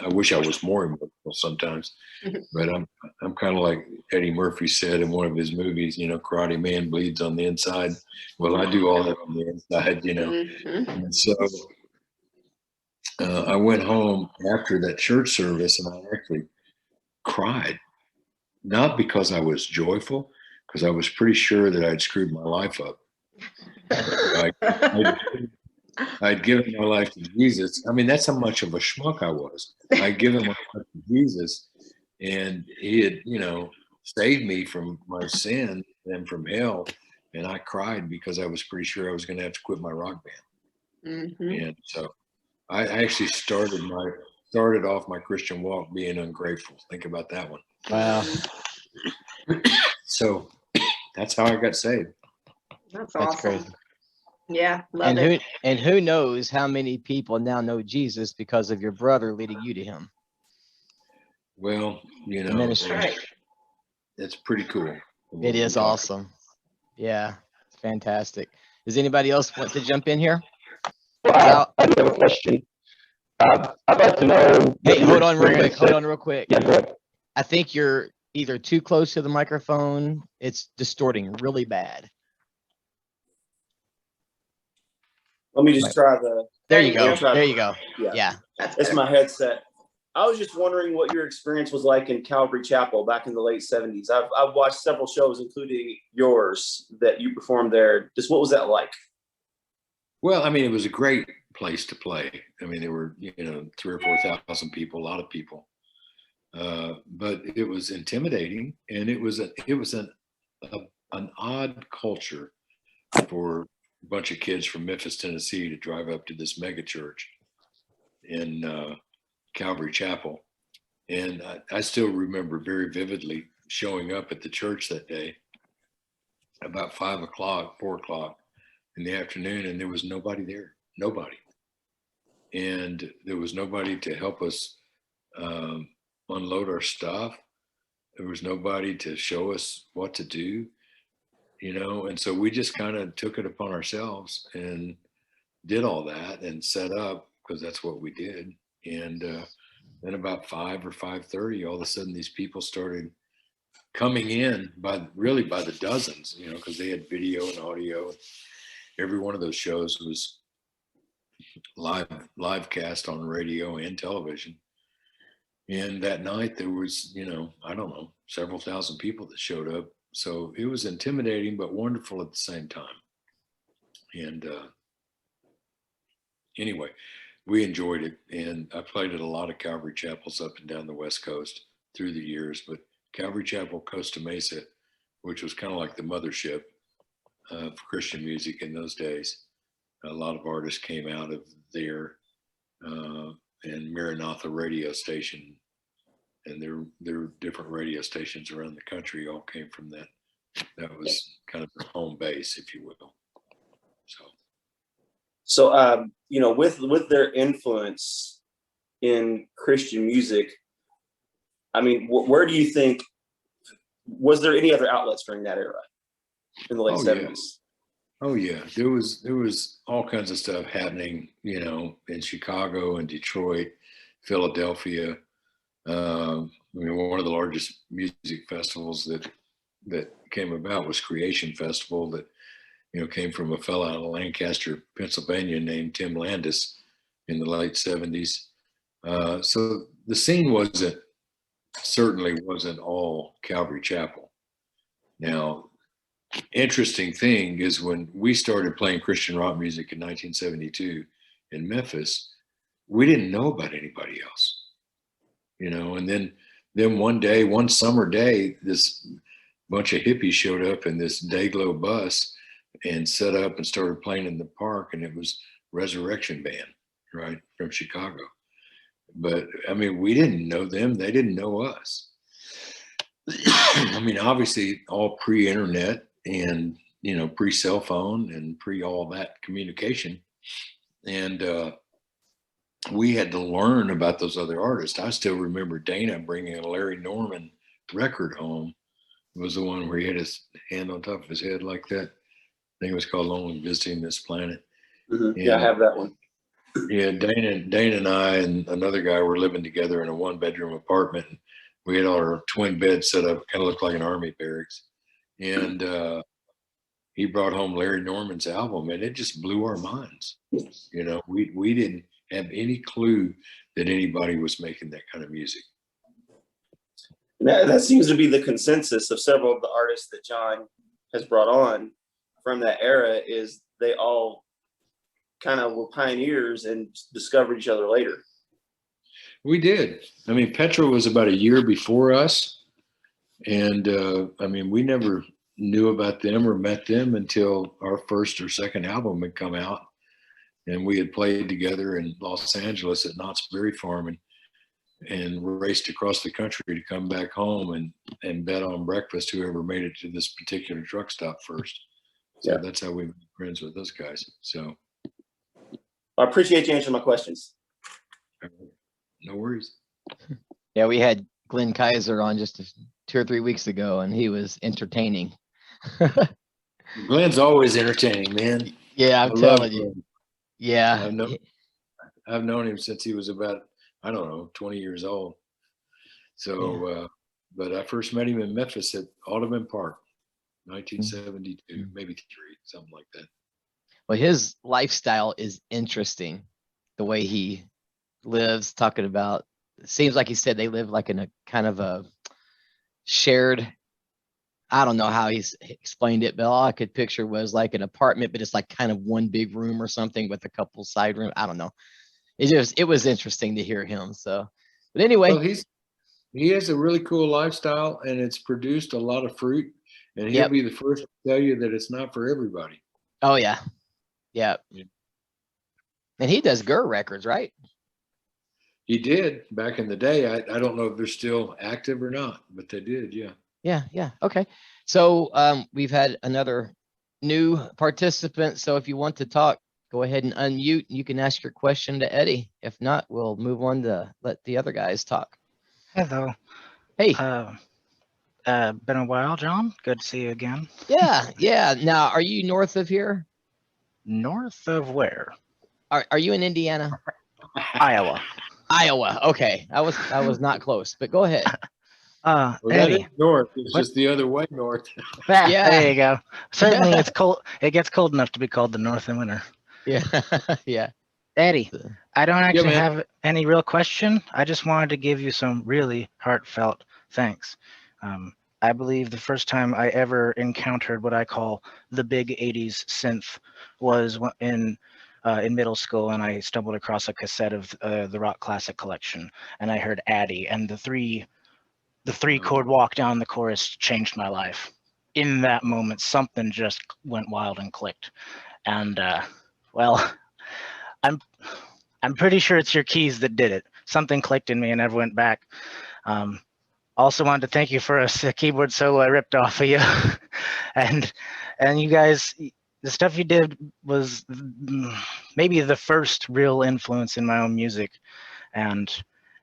Speaker 2: wish I was more emotional sometimes, but I'm kind of like Eddie Murphy said in one of his movies, you know, Karate Man bleeds on the inside. Well, I do all that on the inside, you know. And so I went home after that church service, and I actually cried, not because I was joyful, because I was pretty sure that I'd screwed my life up. I'd given my life to Jesus. I mean, that's how much of a schmuck I was. I'd given my life to Jesus, and he had, you know, saved me from my sin and from hell. And I cried because I was pretty sure I was going to have to quit my rock band. And so I actually started off my Christian walk being ungrateful. Think about that one.
Speaker 3: Wow.
Speaker 2: So that's how I got saved.
Speaker 4: That's
Speaker 3: That's
Speaker 4: awesome.
Speaker 3: crazy.
Speaker 4: Yeah, love it.
Speaker 3: Who knows how many people now know Jesus because of your brother leading you to him.
Speaker 2: Well, you
Speaker 3: The
Speaker 2: know,
Speaker 3: ministry.
Speaker 2: it's pretty cool.
Speaker 3: It is awesome. Yeah, it's fantastic. Does anybody else want to jump in here?
Speaker 11: Well, I do have a question. I'd like to know.
Speaker 3: Hey, hold on real quick.
Speaker 11: Yeah, go ahead.
Speaker 3: I think you're either too close to the microphone. It's distorting really bad.
Speaker 12: Let me just try the.
Speaker 3: There you go.
Speaker 12: Try
Speaker 3: There you go.
Speaker 12: Yeah.
Speaker 3: Yeah.
Speaker 12: It's my headset. I was just wondering what your experience was like in Calvary Chapel back in the late 70s. I've watched several shows, including yours, that you performed there. Just what was that like?
Speaker 2: Well, I mean, it was a great place to play. I mean, there were, you know, 3,000 or 4,000 people, a lot of people. But it was intimidating, and it was an odd culture for a bunch of kids from Memphis, Tennessee, to drive up to this mega church in Calvary Chapel. And I still remember very vividly showing up at the church that day about 4 o'clock in the afternoon, and there was nobody there, nobody. And there was nobody to help us unload our stuff. There was nobody to show us what to do, you know, and so we just kind of took it upon ourselves and did all that and set up, because that's what we did. And then about 5 or 5:30, all of a sudden these people started coming in by the dozens, you know, because they had video and audio. Every one of those shows was live cast on radio and television. And that night there was, you know, I don't know, several thousand people that showed up. So it was intimidating, but wonderful at the same time. And anyway, we enjoyed it. And I played at a lot of Calvary Chapels up and down the West Coast through the years, but Calvary Chapel, Costa Mesa, which was kind of like the mothership for Christian music in those days. A lot of artists came out of there, and Maranatha radio station, and there were different radio stations around the country all came from that. That was kind of their home base, if you will.
Speaker 12: So, you know, with their influence in Christian music, I mean, where do you think, was there any other outlets during that era in the late 70s?
Speaker 2: Oh yeah, there was all kinds of stuff happening, you know, in Chicago and Detroit, Philadelphia. I mean, one of the largest music festivals that came about was Creation Festival, that, you know, came from a fellow out of Lancaster, Pennsylvania, named Tim Landis in the late 70s. So the scene certainly wasn't all Calvary Chapel. Now, interesting thing is, when we started playing Christian rock music in 1972 in Memphis, we didn't know about anybody else, you know. And then one summer day, this bunch of hippies showed up in this Dayglow bus, and set up and started playing in the park, and it was Resurrection Band, right, from Chicago. But I mean, we didn't know them, they didn't know us. I mean, obviously all pre-internet and, you know, pre-cell phone and pre all that communication. And we had to learn about those other artists. I still remember Dana bringing a Larry Norman record home. It was the one where he had his hand on top of his head like that. I think it was called Lonely Visiting This Planet.
Speaker 12: Yeah, I have that one.
Speaker 2: Yeah, Dana and I and another guy were living together in a 1-bedroom apartment. We had all our twin beds set up, kind of looked like an army barracks. And he brought home Larry Norman's album, and it just blew our minds. You know, we didn't have any clue that anybody was making that kind of music.
Speaker 12: That seems to be the consensus of several of the artists that John has brought on from that era, is they all kind of were pioneers and discovered each other later.
Speaker 2: We did. I mean, Petra was about a year before us. And I mean, we never knew about them or met them until our first or second album had come out. And we had played together in Los Angeles at Knott's Berry Farm and raced across the country to come back home and bet on breakfast, whoever made it to this particular truck stop first. So that's how we made friends with those guys. So
Speaker 12: I appreciate you answering my questions.
Speaker 2: No worries.
Speaker 3: Yeah, we had Glenn Kaiser on just 2 or 3 weeks ago, and he was entertaining.
Speaker 2: Glenn's always entertaining, man.
Speaker 3: Yeah, I'm telling you. Yeah.
Speaker 2: I've known him since he was about, I don't know, 20 years old. So, but I first met him in Memphis at Audubon Park, 1972, maybe 3, something like that.
Speaker 3: Well, his lifestyle is interesting. The way he lives, talking about, it seems like he said they live like in a kind of a shared, I don't know how he's explained it, but all I could picture was like an apartment, but it's like kind of one big room or something with a couple side rooms. I don't know. It was interesting to hear him. So, but anyway,
Speaker 2: well, he has a really cool lifestyle, and it's produced a lot of fruit, and he'll be the first to tell you that it's not for everybody.
Speaker 3: Oh yeah. Yeah. And he does Gurr records, right?
Speaker 2: He did back in the day. I don't know if they're still active or not, but they did. Yeah.
Speaker 3: Yeah. Okay. So we've had another new participant. So if you want to talk, go ahead and unmute. You can ask your question to Eddie. If not, we'll move on to let the other guys talk.
Speaker 13: Hello.
Speaker 3: Hey.
Speaker 13: Been a while, John. Good to see you again.
Speaker 3: Yeah. Now, are you north of here?
Speaker 13: North of where?
Speaker 3: Are you in Indiana?
Speaker 13: Iowa.
Speaker 3: Iowa. Okay. I was not close, but go ahead.
Speaker 2: Well,
Speaker 13: Eddie.
Speaker 2: that is north. It's just the other way north.
Speaker 3: Yeah.
Speaker 13: There you go. Certainly it's cold. It gets cold enough to be called the north in winter.
Speaker 3: Yeah. Yeah.
Speaker 13: Eddie, I don't actually
Speaker 2: man.
Speaker 13: have any real question. I just wanted to give you some really heartfelt thanks. I believe the first time I ever encountered what I call the big 80s synth was in middle school, and I stumbled across a cassette of the Rock Classic Collection, and I heard Addie, and the three chord walk down the chorus changed my life. In that moment, something just went wild and clicked. And well, I'm pretty sure it's your keys that did it. Something clicked in me and never went back. Also wanted to thank you for a keyboard solo I ripped off of you. and you guys, the stuff you did was maybe the first real influence in my own music. And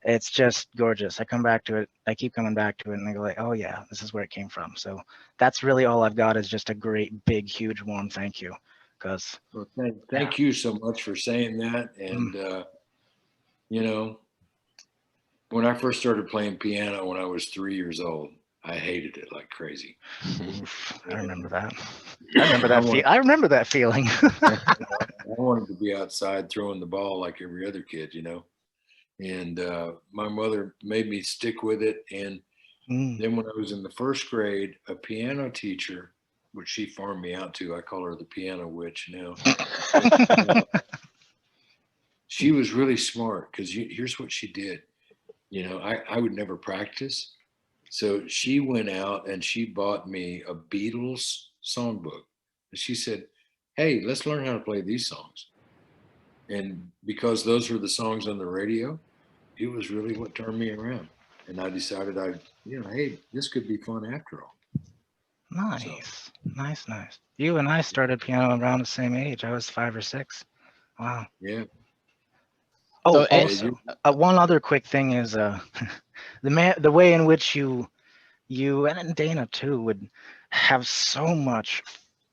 Speaker 13: it's just gorgeous. I come back to it. I keep coming back to it, and I go like, oh yeah, this is where it came from. So that's really all I've got, is just a great, big, huge, warm thank you. Because
Speaker 2: thank you so much for saying that. And you know, when I first started playing piano when I was 3 years old, I hated it like crazy.
Speaker 13: I remember that. I remember that feeling.
Speaker 2: I wanted to be outside throwing the ball like every other kid, you know. And my mother made me stick with it. And then when I was in the first grade, a piano teacher, which she farmed me out to, I call her the piano witch now. She was really smart, because here's what she did. You know, I would never practice. So she went out and she bought me a Beatles songbook. And she said, hey, let's learn how to play these songs. And because those were the songs on the radio, it was really what turned me around. And I decided hey, this could be fun after all.
Speaker 13: Nice, nice, nice. You and I started piano around the same age. I was 5 or 6. Wow.
Speaker 2: Yeah.
Speaker 13: Oh,
Speaker 3: So,
Speaker 13: also, one other quick thing is the way in which you and Dana too would have so much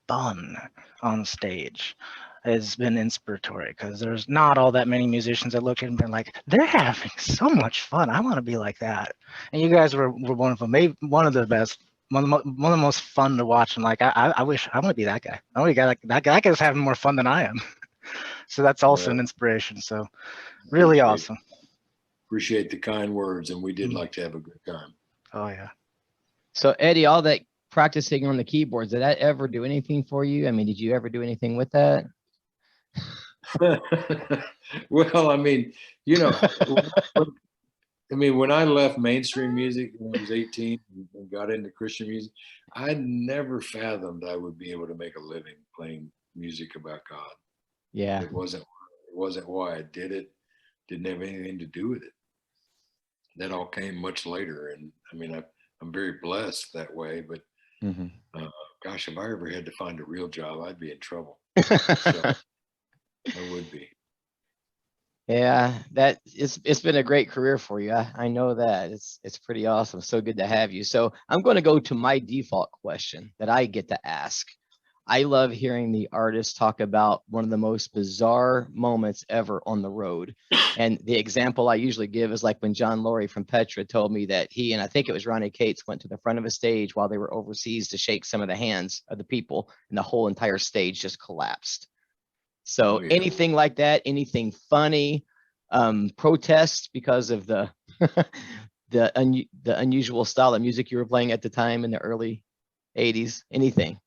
Speaker 13: fun on stage has been inspiratory, because there's not all that many musicians that look at and been like, they're having so much fun. I want to be like that. And you guys were one of them, maybe one of the best, one of the most fun to watch. And like, I wish I want to be that guy. I want to be a guy like that guy. That guy's having more fun than I am. So that's also an inspiration. So really awesome.
Speaker 2: Appreciate the kind words, and we did like to have a good time.
Speaker 13: Oh yeah.
Speaker 3: So Eddie, all that practicing on the keyboards, did that ever do anything for you? I mean, did you ever do anything with that?
Speaker 2: Well, I mean, when I left mainstream music when I was 18 and got into Christian music, I never fathomed I would be able to make a living playing music about God.
Speaker 3: Yeah.
Speaker 2: It wasn't why I did it. Didn't have anything to do with it. That all came much later. And I mean, I'm very blessed that way, but gosh, if I ever had to find a real job, I'd be in trouble. So, I would be.
Speaker 3: Yeah, it's been a great career for you. I know that. It's pretty awesome. So good to have you. So I'm going to go to my default question that I get to ask. I love hearing the artists talk about one of the most bizarre moments ever on the road. And the example I usually give is like when John Laurie from Petra told me that he, and I think it was Ronnie Cates, went to the front of a stage while they were overseas to shake some of the hands of the people, and the whole entire stage just collapsed. So anything like that, anything funny, protests because of the the unusual style of music you were playing at the time in the early 80s, anything?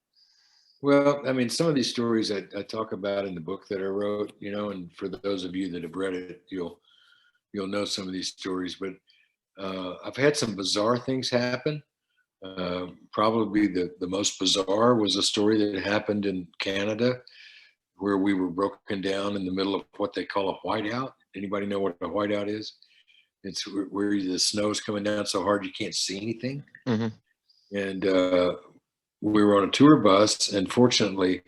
Speaker 2: Well, I mean, some of these stories I talk about in the book that I wrote, and for those of you that have read it, you'll know some of these stories. But I've had some bizarre things happen. Probably the most bizarre was a story that happened in Canada, where we were broken down in the middle of what they call a whiteout. Anybody know what a whiteout is? It's where the snow's coming down so hard you can't see anything. And we were on a tour bus, and fortunately,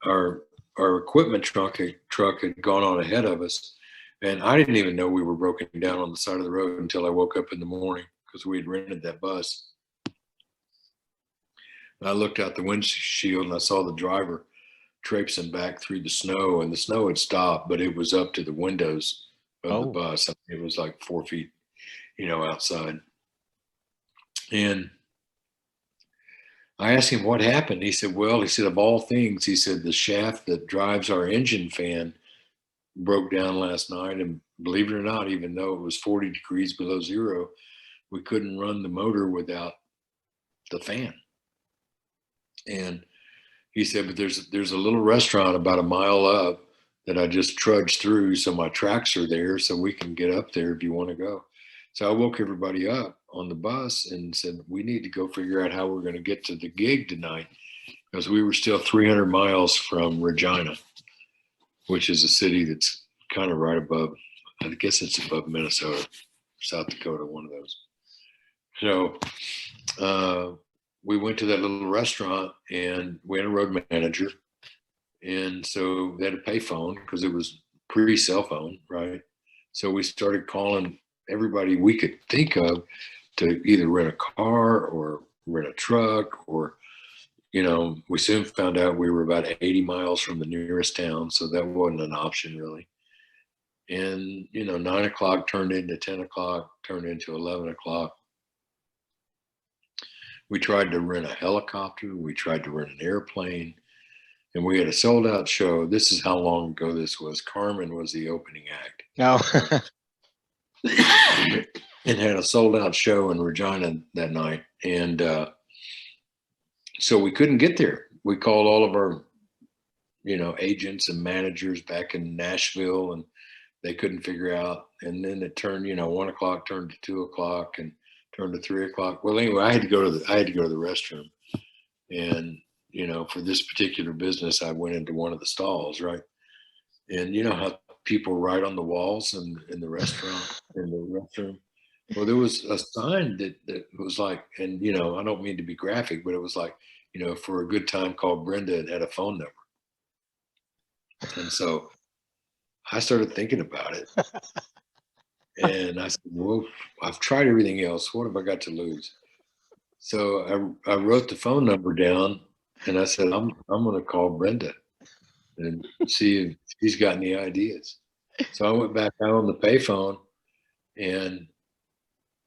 Speaker 2: our equipment truck had gone on ahead of us, and I didn't even know we were broken down on the side of the road until I woke up in the morning, because we had rented that bus. And I looked out the windshield and I saw the driver traipsing back through the snow, and the snow had stopped, but it was up to the windows of the bus. I mean, it was like 4 feet, outside. And I asked him what happened. He said, of all things, he said, the shaft that drives our engine fan broke down last night. And believe it or not, even though it was 40 degrees below zero, we couldn't run the motor without the fan. And he said, but there's a little restaurant about a mile up that I just trudged through, so my tracks are there, so we can get up there if you want to go. So I woke everybody up on the bus and said, we need to go figure out how we're going to get to the gig tonight, because we were still 300 miles from Regina, which is a city that's kind of right above, I guess it's above Minnesota, South Dakota, one of those. So we went to that little restaurant, and we had a road manager. And so they had a payphone because it was pre-cell phone, right? So we started calling everybody we could think of to either rent a car or rent a truck, or, we soon found out we were about 80 miles from the nearest town. So that wasn't an option really. And, 9 o'clock turned into 10 o'clock, turned into 11 o'clock. We tried to rent a helicopter. We tried to rent an airplane. And we had a sold out show. This is how long ago this was. Carmen was the opening act.
Speaker 3: No.
Speaker 2: And had a sold out show in Regina that night. And so we couldn't get there. We called all of our, agents and managers back in Nashville, and they couldn't figure out. And then it turned, 1 o'clock turned to 2 o'clock and turned to 3 o'clock. Well, anyway, I had to go to the restroom. And you know, for this particular business, I went into one of the stalls, right? And you know how people write on the walls in the restaurant, in the restroom? Well, there was a sign that was like, and you know, I don't mean to be graphic, but it was like, you know, for a good time, call Brenda, and had a phone number. And so I started thinking about it. And I said, well, I've tried everything else. What have I got to lose? So I wrote the phone number down, and I said, I'm going to call Brenda and see if she's got any ideas. So I went back out on the payphone, and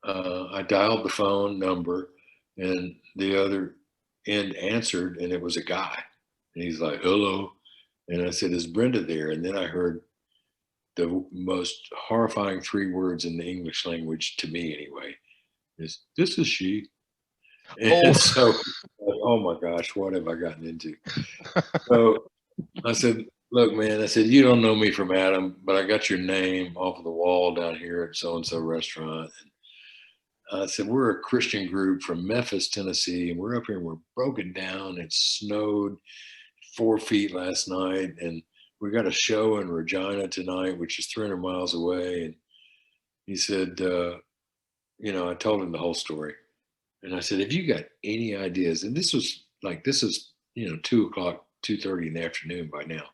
Speaker 2: I dialed the phone number, and the other end answered, and it was a guy. And he's like, hello. And I said, is Brenda there? And then I heard the most horrifying 3 words in the English language, to me anyway, is, this is she. And so, oh my gosh, what have I gotten into? So I said, look, man, I said, you don't know me from Adam, but I got your name off of the wall down here at so-and-so restaurant. And I said, we're a Christian group from Memphis, Tennessee, and we're up here and we're broken down. It snowed 4 feet last night, and we got a show in Regina tonight, which is 300 miles away. And he said, you know, I told him the whole story. And I said, have you got any ideas? And this is, you know, 2 o'clock, 2:30 in the afternoon by now.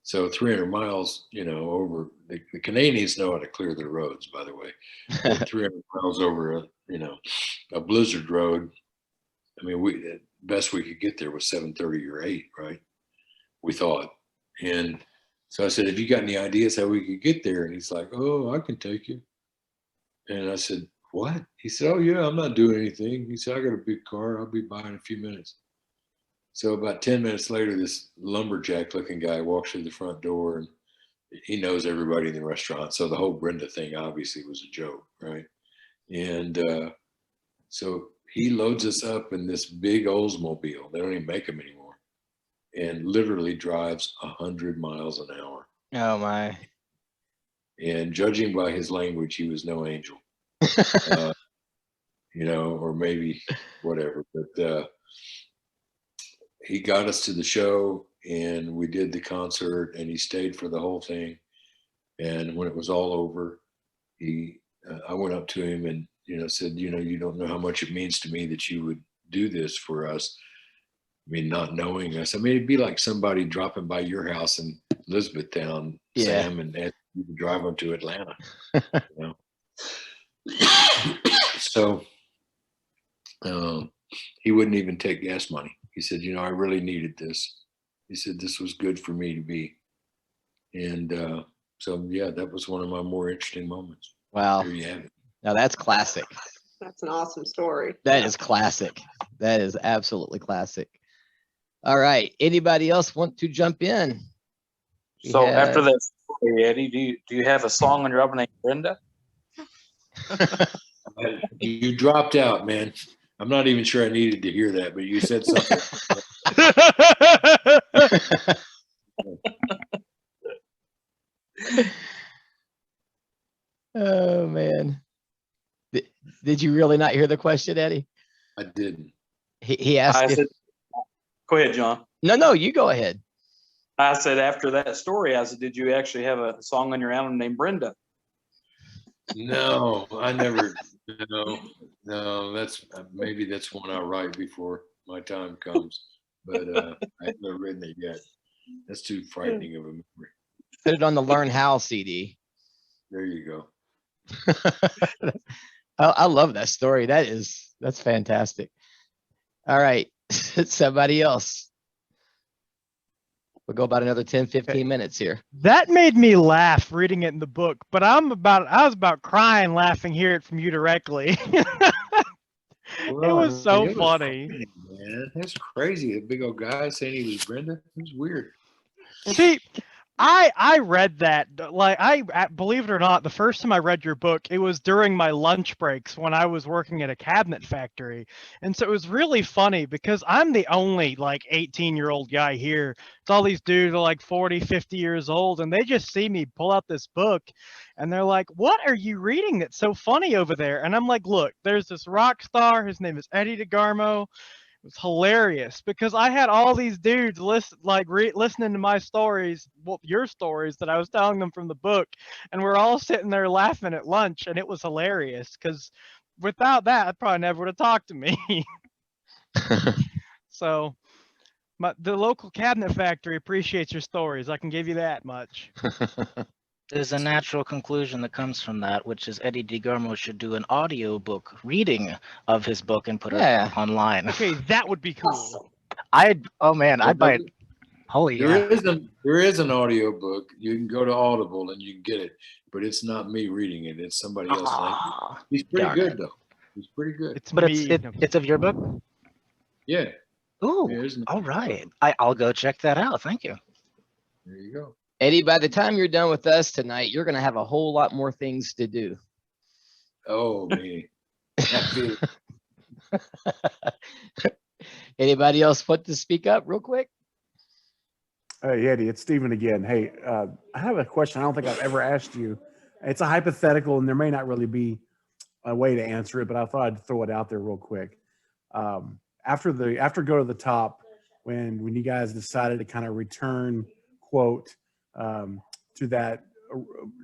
Speaker 2: So 300 miles, you know, over, the Canadians know how to clear their roads, by the way. 300 miles over, you know, a blizzard road. I mean, the best we could get there was 7:30 or 8, right? We thought. And so I said, have you got any ideas how we could get there? And he's like, oh, I can take you. And I said, what? He said, oh yeah, I'm not doing anything. He said, I got a big car. I'll be by in a few minutes. So about 10 minutes later, this lumberjack looking guy walks through the front door, and he knows everybody in the restaurant. So the whole Brenda thing obviously was a joke, right? And so he loads us up in this big Oldsmobile. They don't even make them anymore. And literally drives 100 miles an hour.
Speaker 3: Oh my.
Speaker 2: And judging by his language, he was no angel. You know, or maybe whatever, but he got us to the show, and we did the concert, and he stayed for the whole thing. And when it was all over, I went up to him and, you know, said, you know, you don't know how much it means to me that you would do this for us. I mean, not knowing us. I mean, it'd be like somebody dropping by your house in Elizabethtown,
Speaker 3: Yeah.
Speaker 2: Sam, and ask you to drive them to Atlanta. You know? So he wouldn't even take gas money. He said, you know, I really needed this. He said, this was good for me to be. And so, yeah, that was one of my more interesting moments.
Speaker 3: Wow.
Speaker 2: There you have it.
Speaker 3: Now that's classic.
Speaker 4: That's an awesome story.
Speaker 3: That is classic. That is absolutely classic. All right. Anybody else want to jump in?
Speaker 6: So after that story, Eddie, do you have a song on your album named Brenda?
Speaker 2: You dropped out, man. I'm not even sure I needed to hear that, but you said something.
Speaker 3: Oh man. Did you really not hear the question, Eddie?
Speaker 2: I didn't.
Speaker 3: He asked.
Speaker 6: Go ahead, John.
Speaker 3: No, you go ahead.
Speaker 6: I said after that story, I said, did you actually have a song on your album named Brenda?
Speaker 2: No, I never. No. Maybe that's one I'll write before my time comes, but I've never written it yet. That's too frightening of a memory.
Speaker 3: Put it on the Learn How CD.
Speaker 2: There you go.
Speaker 3: I love that story. That's fantastic. All right, somebody else. We'll go about another 10, 15 minutes here.
Speaker 7: That made me laugh reading it in the book, but I was about crying laughing hearing it from you directly. It was so funny.
Speaker 2: Man, that's crazy. A big old guy saying he was Brenda. It was weird.
Speaker 7: See, I read that, like, believe it or not, the first time I read your book, it was during my lunch breaks when I was working at a cabinet factory. And so it was really funny because I'm the only like 18-year-old guy here. It's all these dudes are like 40, 50 years old, and they just see me pull out this book and they're like, what are you reading that's so funny over there? And I'm like, look, there's this rock star. His name is Eddie DeGarmo. was hilarious because I had all these dudes listening to my stories, well, your stories that I was telling them from the book, and we're all sitting there laughing at lunch, and it was hilarious because without that, I probably never would have talked to me. So, the local cabinet factory appreciates your stories. I can give you that much.
Speaker 13: There's a natural conclusion that comes from that, which is Eddie DeGarmo should do an audio book reading of his book and put
Speaker 3: Yeah.
Speaker 13: it online.
Speaker 7: Okay, that would be cool.
Speaker 13: I'd buy it. Holy yeah.
Speaker 2: There is an audio book. You can go to Audible and you can get it, but it's not me reading it. It's somebody else. He's pretty
Speaker 13: darn
Speaker 2: good
Speaker 13: it.
Speaker 2: though. He's pretty good.
Speaker 13: It's of your book?
Speaker 2: Yeah.
Speaker 13: Ooh,
Speaker 2: Yeah, isn't it?
Speaker 13: all right. I'll go check that out. Thank you.
Speaker 2: There you go.
Speaker 3: Eddie, by the time you're done with us tonight, you're going to have a whole lot more things to do.
Speaker 2: Oh, me.
Speaker 3: Anybody else want to speak up real quick?
Speaker 8: Hey, Eddie, it's Stephen again. Hey, I have a question I don't think I've ever asked you. It's a hypothetical, and there may not really be a way to answer it, but I thought I'd throw it out there real quick. After Go to the Top, when you guys decided to kind of return, quote, to that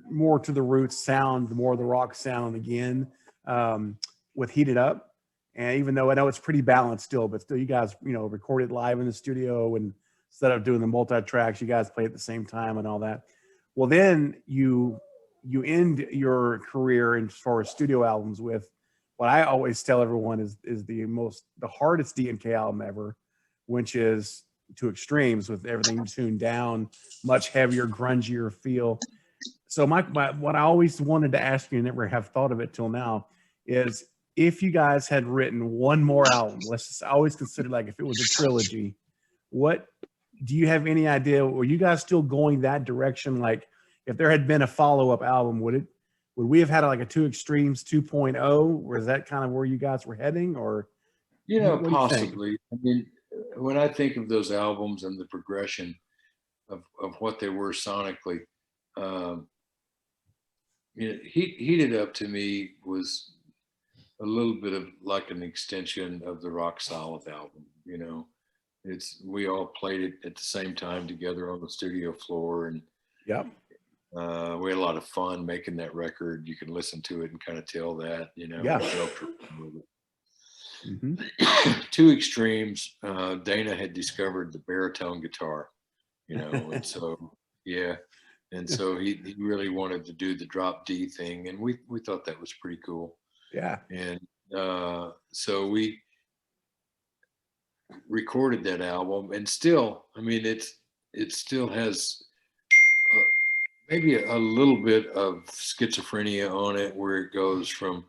Speaker 8: more to the roots sound, more of the rock sound again, with Heat It Up. And even though I know it's pretty balanced still, but still you guys, recorded live in the studio, and instead of doing the multi-tracks, you guys play at the same time and all that. Well, then you end your career as far as studio albums with what I always tell everyone is the hardest D&K album ever, which is To Extremes, with everything tuned down, much heavier, grungier feel. So what I always wanted to ask you, and never have thought of it till now, is if you guys had written one more album, I always consider, like, if it was a trilogy, what do you have any idea? Were you guys still going that direction? Like, if there had been a follow-up album, would we have had like a Two Extremes 2.0? Or is that kind of where you guys were heading? Or
Speaker 2: possibly. I mean, when I think of those albums and the progression of what they were sonically, Heat It Up to me was a little bit of like an extension of the Rock Solid album. We all played it at the same time together on the studio floor, and
Speaker 8: yep.
Speaker 2: We had a lot of fun making that record. You can listen to it and kind of tell that,
Speaker 8: Yeah.
Speaker 2: Mm-hmm. Two Extremes, Dana had discovered the baritone guitar, and so, yeah. And so he really wanted to do the drop D thing, and we thought that was pretty cool.
Speaker 8: Yeah.
Speaker 2: And so we recorded that album, and still, I mean, it still has maybe a little bit of schizophrenia on it, where it goes from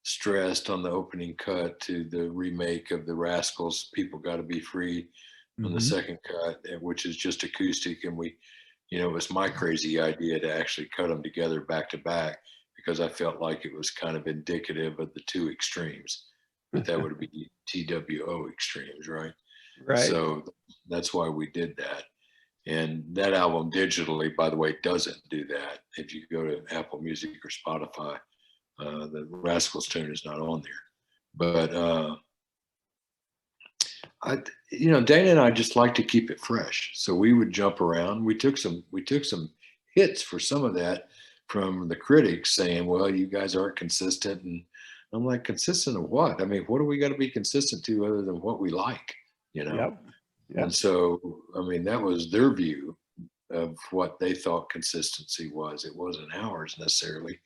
Speaker 2: Stressed on the opening cut to the remake of the Rascals' People Gotta Be Free on the second cut, which is just acoustic. And it was my crazy idea to actually cut them together back to back, because I felt like it was kind of indicative of the Two Extremes, but that would be TWO Extremes, right?
Speaker 8: Right.
Speaker 2: So that's why we did that. And that album digitally, by the way, doesn't do that. If you go to Apple Music or Spotify, the Rascals tune is not on there. But Dana and I just like to keep it fresh, so we would jump around. We took some hits for some of that from the critics, saying, "Well, you guys aren't consistent." And I'm like, "Consistent of what? I mean, what do we got to be consistent to other than what we like?"
Speaker 8: Yep.
Speaker 2: And so, I mean, that was their view of what they thought consistency was. It wasn't ours necessarily.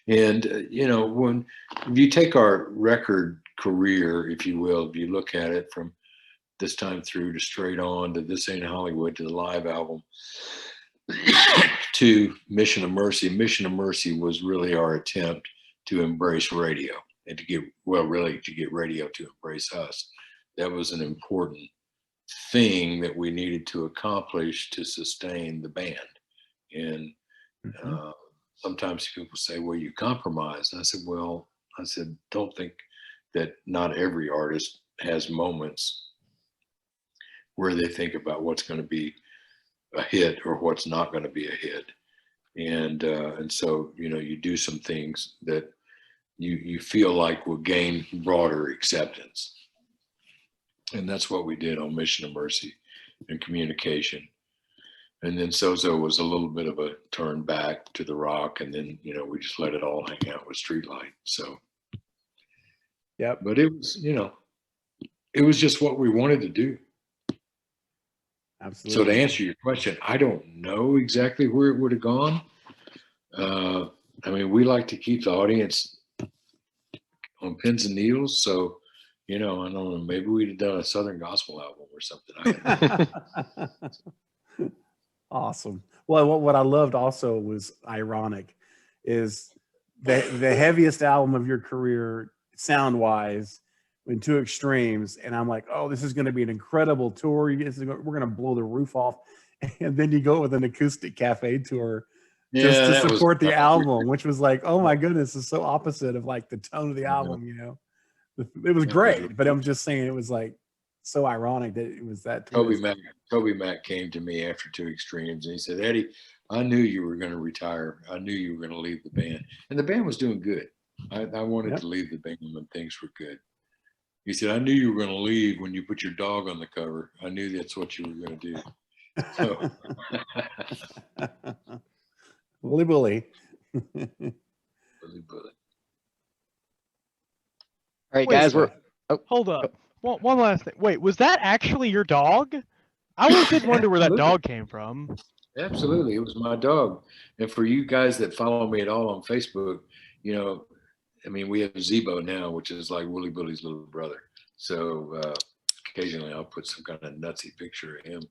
Speaker 2: And, if you take our record career, if you will, if you look at it from This Time Through to Straight On to This Ain't Hollywood to the live album to Mission of Mercy. Mission of Mercy was really our attempt to embrace radio and to get radio to embrace us. That was an important thing that we needed to accomplish to sustain the band. And sometimes people say, "Well, you compromise." And I said, don't think that not every artist has moments where they think about what's going to be a hit or what's not going to be a hit. And so, you do some things that you feel like will gain broader acceptance. And that's what we did on Mission of Mercy and communication. And then Sozo was a little bit of a turn back to the rock, and then, you know, we just let it all hang out with Streetlight. So,
Speaker 8: Yep.
Speaker 2: but it was, you know, it was just what we wanted to do.
Speaker 8: Absolutely.
Speaker 2: So to answer your question, I don't know exactly where it would have gone. I mean, we like to keep the audience on pins and needles. So, you know, I don't know, maybe we'd have done a Southern gospel album or something. I don't know.
Speaker 8: Awesome. Well, what I loved also was ironic is the heaviest album of your career sound wise in two extremes. And I'm like, oh, this is going to be an incredible tour. We're going to blow the roof off. And then you go with an acoustic cafe tour just to support the album, which was like, oh my goodness, it's so opposite of like the tone of the album, you know. It was great, but I'm just saying it was like so ironic that it was that twist.
Speaker 2: Toby Mac came to me after Two Extremes and he said, Eddie, I knew you were going to retire. I knew you were going to leave the band. And the band was doing good. I wanted to leave the band when things were good. He said, I knew you were going to leave when you put your dog on the cover. I knew that's what you were going to do. So.
Speaker 8: Bully.
Speaker 2: Bully.
Speaker 3: All right, guys,
Speaker 7: hold up. One last thing. Wait, was that actually your dog? I always did wonder where that dog came from.
Speaker 2: Absolutely. It was my dog. And for you guys that follow me at all on Facebook, you know, I mean, we have Zebo now, which is like Wooly Bully's little brother. So occasionally I'll put some kind of nutsy picture of him.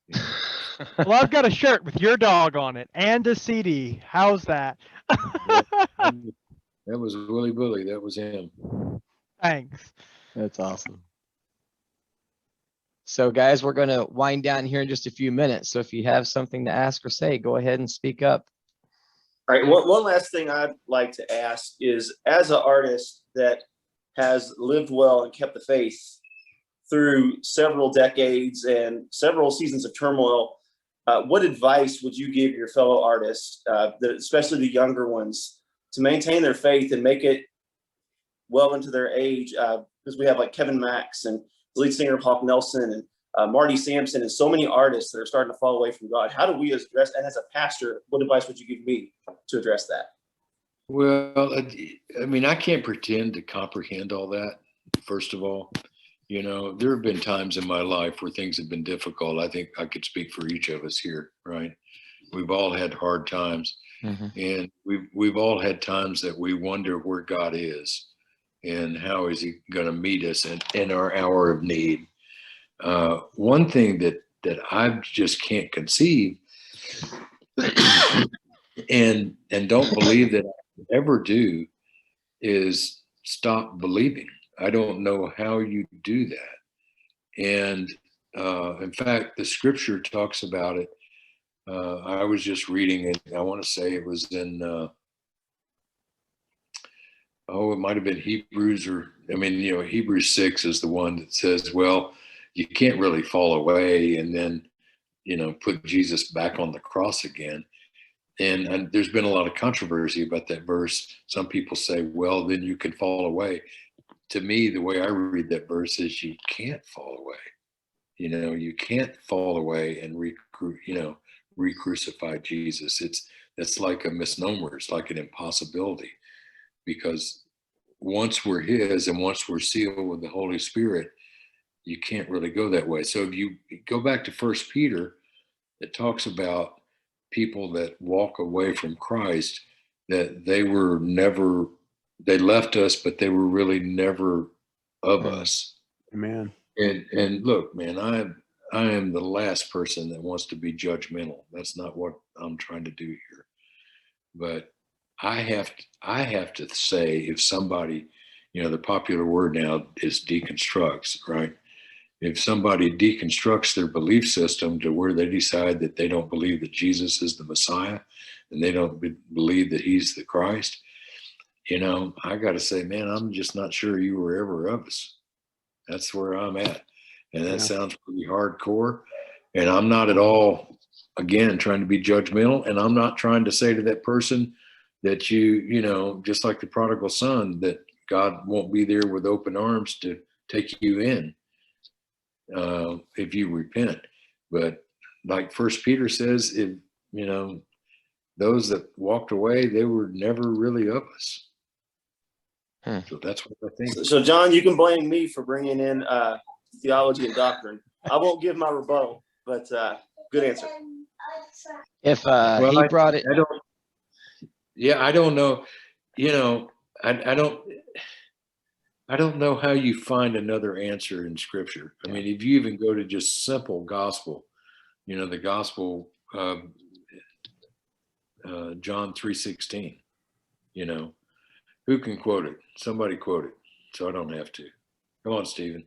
Speaker 2: You know.
Speaker 7: Well, I've got a shirt with your dog on it and a CD. How's that?
Speaker 2: That was Wooly Bully. That was him.
Speaker 7: Thanks.
Speaker 3: That's awesome. So guys, we're going to wind down here in just a few minutes. So if you have something to ask or say, go ahead and speak up.
Speaker 12: All right. One last thing I'd like to ask is, as an artist that has lived well and kept the faith through several decades and several seasons of turmoil, what advice would you give your fellow artists, especially the younger ones, to maintain their faith and make it well into their age? Because we have like Kevin Max and the lead singer of Hawk Nelson and Marty Sampson and so many artists that are starting to fall away from God. How do we address, and as a pastor, what advice would you give me to address that?
Speaker 2: Well, I mean, I can't pretend to comprehend all that, first of all. You know, there have been times in my life where things have been difficult. I think I could speak for each of us here, right? We've all had hard times. And we've all had times that we wonder where God is and how is he going to meet us in our hour of need. One thing that I just can't conceive and don't believe that I can ever do is stop believing. I don't know how you do that. And in fact, the scripture talks about it. I was just reading it. I want to say it was in, it might have been Hebrews Hebrews 6 is the one that says, well, you can't really fall away and then, put Jesus back on the cross again. And there's been a lot of controversy about that verse. Some people say, well, then you can fall away. To me, the way I read that verse is you can't fall away. You can't fall away and re-crucify Jesus. That's like a misnomer. It's like an impossibility, because once we're his and once we're sealed with the Holy Spirit, you can't really go that way. So if you go back to 1 Peter, it talks about people that walk away from Christ, that they left us, but they were really never of us.
Speaker 8: Amen.
Speaker 2: And look, man, I am the last person that wants to be judgmental. That's not what I'm trying to do here. But I have to say, if somebody, the popular word now is deconstructs, right? If somebody deconstructs their belief system to where they decide that they don't believe that Jesus is the Messiah and they don't believe that he's the Christ, I got to say, man, I'm just not sure you were ever of us. That's where I'm at. And that sounds pretty hardcore. And I'm not at all, again, trying to be judgmental. And I'm not trying to say to that person that just like the prodigal son, that God won't be there with open arms to take you in. if you repent. But like First Peter says, if those that walked away, they were never really of us. So that's what I think.
Speaker 12: So John, you can blame me for bringing in theology and doctrine. I won't give my rebuttal, but good answer.
Speaker 3: If he brought it,
Speaker 2: I don't know. I don't know how you find another answer in Scripture. I mean, if you even go to just simple gospel, the gospel, John 3:16, who can quote it? Somebody quote it, so I don't have to. Come on, Stephen.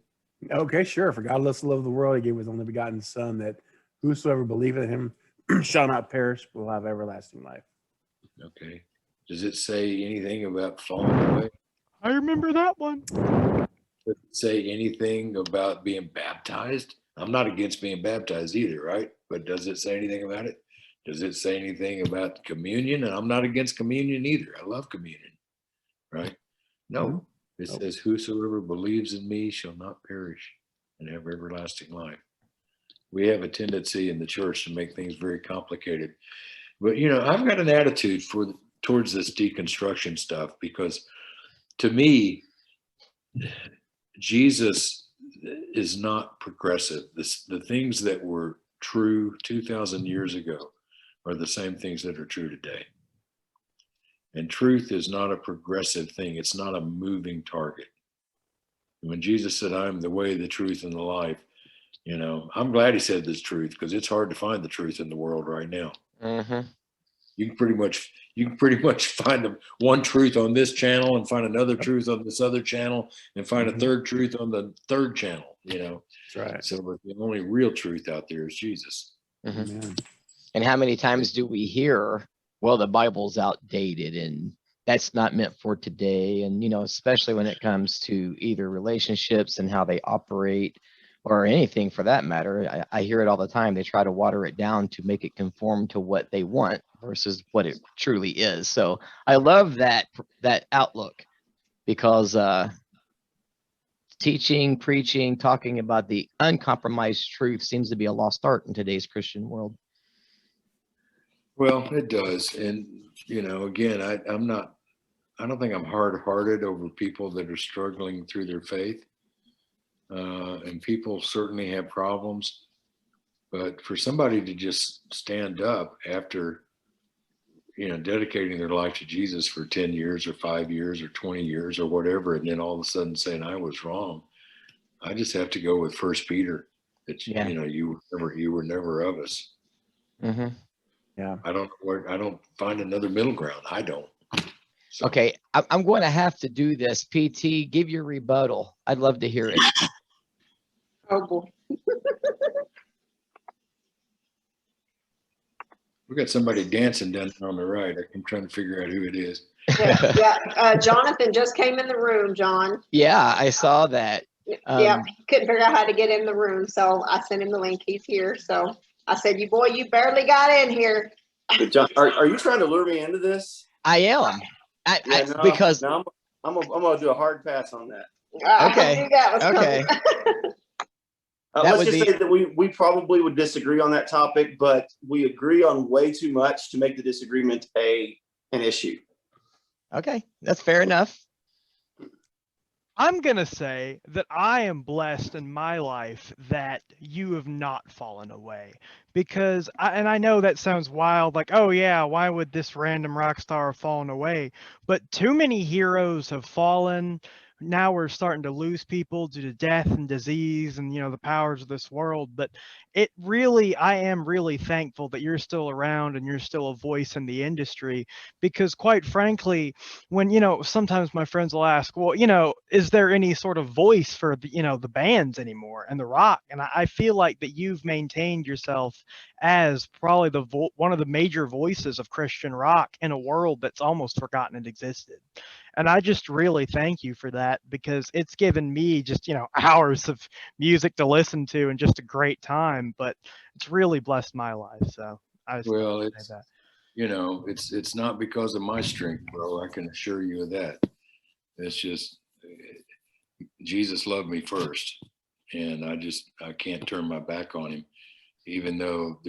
Speaker 8: Okay, sure. For God thus loved the world, he gave his only begotten Son, that whosoever believeth in him shall not perish, but will have everlasting life.
Speaker 2: Okay. Does it say anything about falling away?
Speaker 7: I remember that one.
Speaker 2: Does it say anything about being baptized? I'm not against being baptized either, right? But does it say anything about it? Does it say anything about communion? And I'm not against communion either. I love communion, right? No. It says, whosoever believes in me shall not perish and have everlasting life. We have a tendency in the church to make things very complicated. But, I've got an attitude towards this deconstruction stuff, because to me, Jesus is not progressive. The things that were true 2,000 years ago are the same things that are true today. And truth is not a progressive thing. It's not a moving target. When Jesus said, I am the way, the truth, and the life, I'm glad he said this truth, because it's hard to find the truth in the world right now.
Speaker 3: Mm-hmm.
Speaker 2: You can pretty much find the one truth on this channel and find another truth on this other channel and find a third truth on the third channel,
Speaker 8: That's right.
Speaker 2: So the only real truth out there is Jesus.
Speaker 3: Mm-hmm. And how many times do we hear, well, the Bible's outdated and that's not meant for today? And, especially when it comes to either relationships and how they operate, or anything for that matter. I hear it all the time. They try to water it down to make it conform to what they want versus what it truly is. So I love that outlook, because teaching, preaching, talking about the uncompromised truth seems to be a lost art in today's Christian world.
Speaker 2: Well, it does. And, again, I don't think I'm hard-hearted over people that are struggling through their faith. And people certainly have problems, but for somebody to just stand up after, dedicating their life to Jesus for 10 years or 5 years or 20 years or whatever, and then all of a sudden saying I was wrong, I just have to go with First Peter, that you were never of us.
Speaker 3: Mm-hmm.
Speaker 8: Yeah.
Speaker 2: I don't find another middle ground. I don't. So.
Speaker 3: Okay, I'm going to have to do this. PT, give your rebuttal. I'd love to hear it.
Speaker 4: Oh boy.
Speaker 2: We got somebody dancing down there on the right. I'm trying to figure out who it is.
Speaker 4: Yeah. Jonathan just came in the room, John.
Speaker 3: Yeah, I saw that.
Speaker 4: Couldn't figure out how to get in the room, so I sent him the link. He's here. So I said, you barely got in here.
Speaker 12: John, are you trying to lure me into this?
Speaker 3: I am. Because
Speaker 12: I'm gonna do a hard pass on that.
Speaker 3: Okay. Okay.
Speaker 12: Let's just say that we probably would disagree on that topic, but we agree on way too much to make the disagreement an issue.
Speaker 3: Okay, that's fair enough.
Speaker 7: I'm going to say that I am blessed in my life that you have not fallen away, because I know that sounds wild, like, oh yeah, why would this random rock star have fallen away? But too many heroes have fallen. Now we're starting to lose people due to death and disease and, the powers of this world. But I am really thankful that you're still around and you're still a voice in the industry, because quite frankly, when, sometimes my friends will ask, well, is there any sort of voice for the, the bands anymore and the rock? And I feel like that you've maintained yourself as probably one of the major voices of Christian rock in a world that's almost forgotten it existed. And I just really thank you for that, because it's given me just, hours of music to listen to and just a great time, but it's really blessed my life. So it's
Speaker 2: not because of my strength, bro. I can assure you of that. It's just Jesus loved me first. and I can't turn my back on him, even though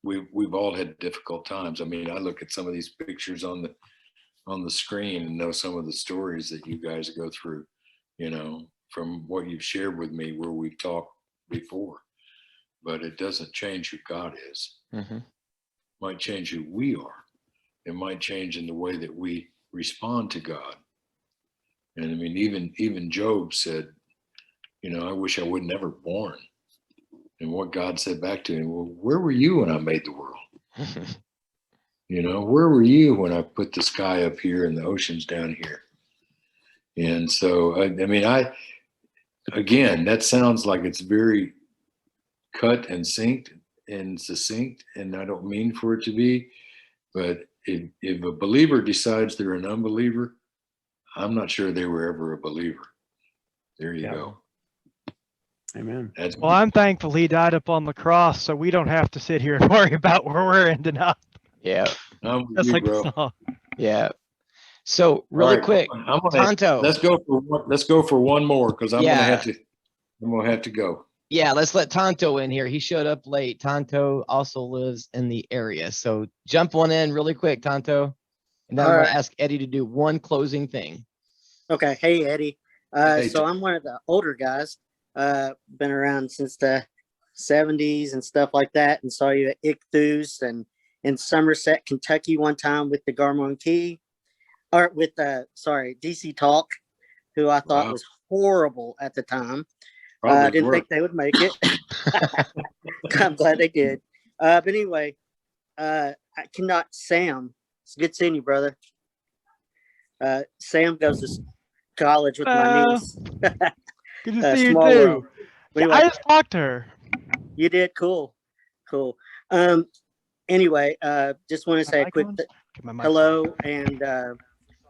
Speaker 2: we've all had difficult times. I mean, I look at some of these pictures on the screen and know some of the stories that you guys go through, from what you've shared with me where we've talked before. But it doesn't change who God is.
Speaker 3: Mm-hmm.
Speaker 2: Might change who we are. It might change in the way that we respond to God. And I mean, even Job said, I wish I would never born. And what God said back to him, well, where were you when I made the world? Where were you when I put the sky up here and the oceans down here? And so, again, that sounds like it's very cut and succinct, and I don't mean for it to be, but if a believer decides they're an unbeliever, I'm not sure they were ever a believer. There you go.
Speaker 8: Amen.
Speaker 7: Well, I'm thankful he died up on the cross, so we don't have to sit here and worry about where we're ending up.
Speaker 3: Yeah.
Speaker 7: That's like the song.
Speaker 3: Yeah. So really quick, Tonto.
Speaker 2: Let's go for one more, because I'm gonna have to go.
Speaker 3: Yeah, let's let Tonto in here. He showed up late. Tonto also lives in the area. So jump one in really quick, Tonto. And then I'm going to ask Eddie to do one closing thing.
Speaker 14: Okay. Hey, Eddie. So I'm one of the older guys. Been around since the 70s and stuff like that, and saw you at Ichthus and in Somerset, Kentucky one time with DeGarmo and Key, or with DC Talk, who I thought was horrible at the time. I didn't think they would make it. I'm glad they did. But anyway, Sam, it's good seeing you, brother. Sam goes to college with my niece.
Speaker 7: Good to see you too.
Speaker 14: Anyway,
Speaker 7: I just talked to her.
Speaker 14: You did? Cool. Anyway, just want to say a quick hello and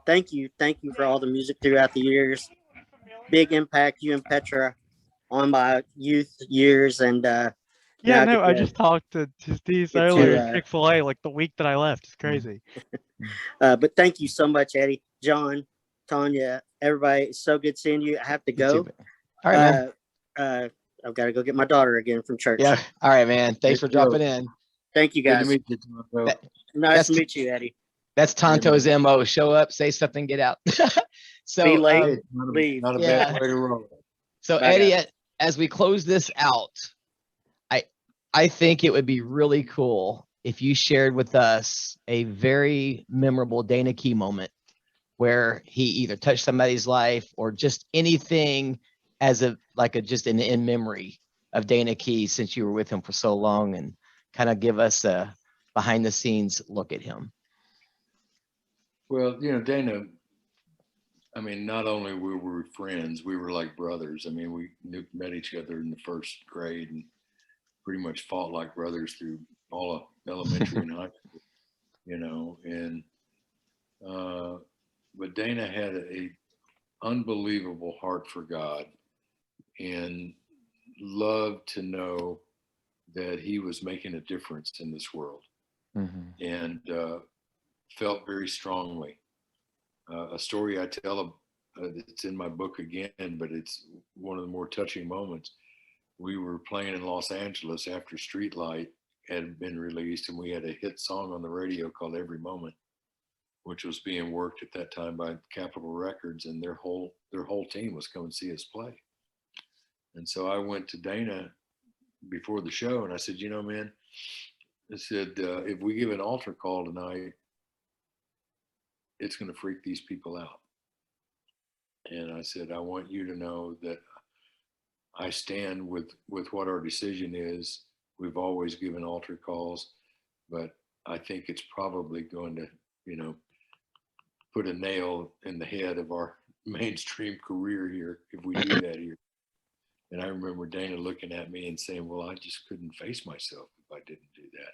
Speaker 14: thank you for all the music throughout the years. Big impact, you and Petra, on my youth years. And
Speaker 7: I just talked to Steve earlier at Chick-fil-A like the week that I left. It's crazy.
Speaker 14: But thank you so much, Eddie, John, Tanya, everybody. It's so good seeing you. I have to go.
Speaker 3: All right,
Speaker 14: man. I've got to go get my daughter again from church.
Speaker 3: Yeah. All right, man. Thanks for dropping in.
Speaker 14: Thank you, guys.
Speaker 2: Good to meet you,
Speaker 14: nice to meet you, Eddie.
Speaker 3: That's Tonto's MO. Show up, say something, get out. So
Speaker 14: be late, leave.
Speaker 2: Not a bad way to roll.
Speaker 3: So Eddie, as we close this out, I think it would be really cool if you shared with us a very memorable Dana Key moment where he either touched somebody's life or just anything as just in memory of Dana Key, since you were with him for so long, and kind of give us a behind the scenes look at him.
Speaker 2: Well, Dana, I mean, not only were we friends, we were like brothers. I mean, we met each other in the first grade and pretty much fought like brothers through all of elementary and high school, but Dana had a unbelievable heart for God and loved to know that he was making a difference in this world, and felt very strongly. A story I tell, it's in my book again, but it's one of the more touching moments. We were playing in Los Angeles after Streetlight had been released, and we had a hit song on the radio called Every Moment, which was being worked at that time by Capitol Records, and their whole team was coming to see us play. And so I went to Dana before the show and I said, man, I said, if we give an altar call tonight, it's going to freak these people out. And I said, I want you to know that I stand with what our decision is. We've always given altar calls, but I think it's probably going to, put a nail in the head of our mainstream career here if we do that here. And I remember Dana looking at me and saying, well, I just couldn't face myself if I didn't do that.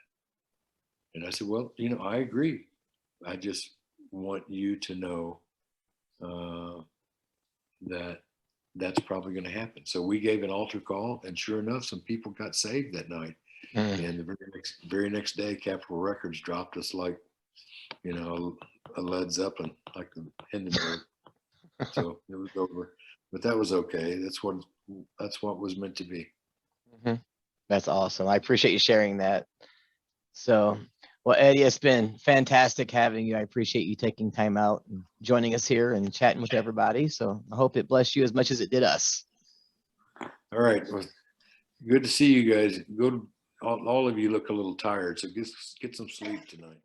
Speaker 2: And I said, well, I agree. I just want you to know that that's probably going to happen. So we gave an altar call, and sure enough, some people got saved that night. And the very next day, Capitol Records dropped us like, a Led Zeppelin, like the Hindenburg. So it was over, but that was okay. That's what that's what was meant to be.
Speaker 3: That's awesome. I appreciate you sharing that. So, well, Eddie, it's been fantastic having you. I appreciate you taking time out and joining us here and chatting with everybody. So I hope it blessed you as much as it did us.
Speaker 2: All right. Well, good to see you guys. All of you look a little tired, so get some sleep tonight.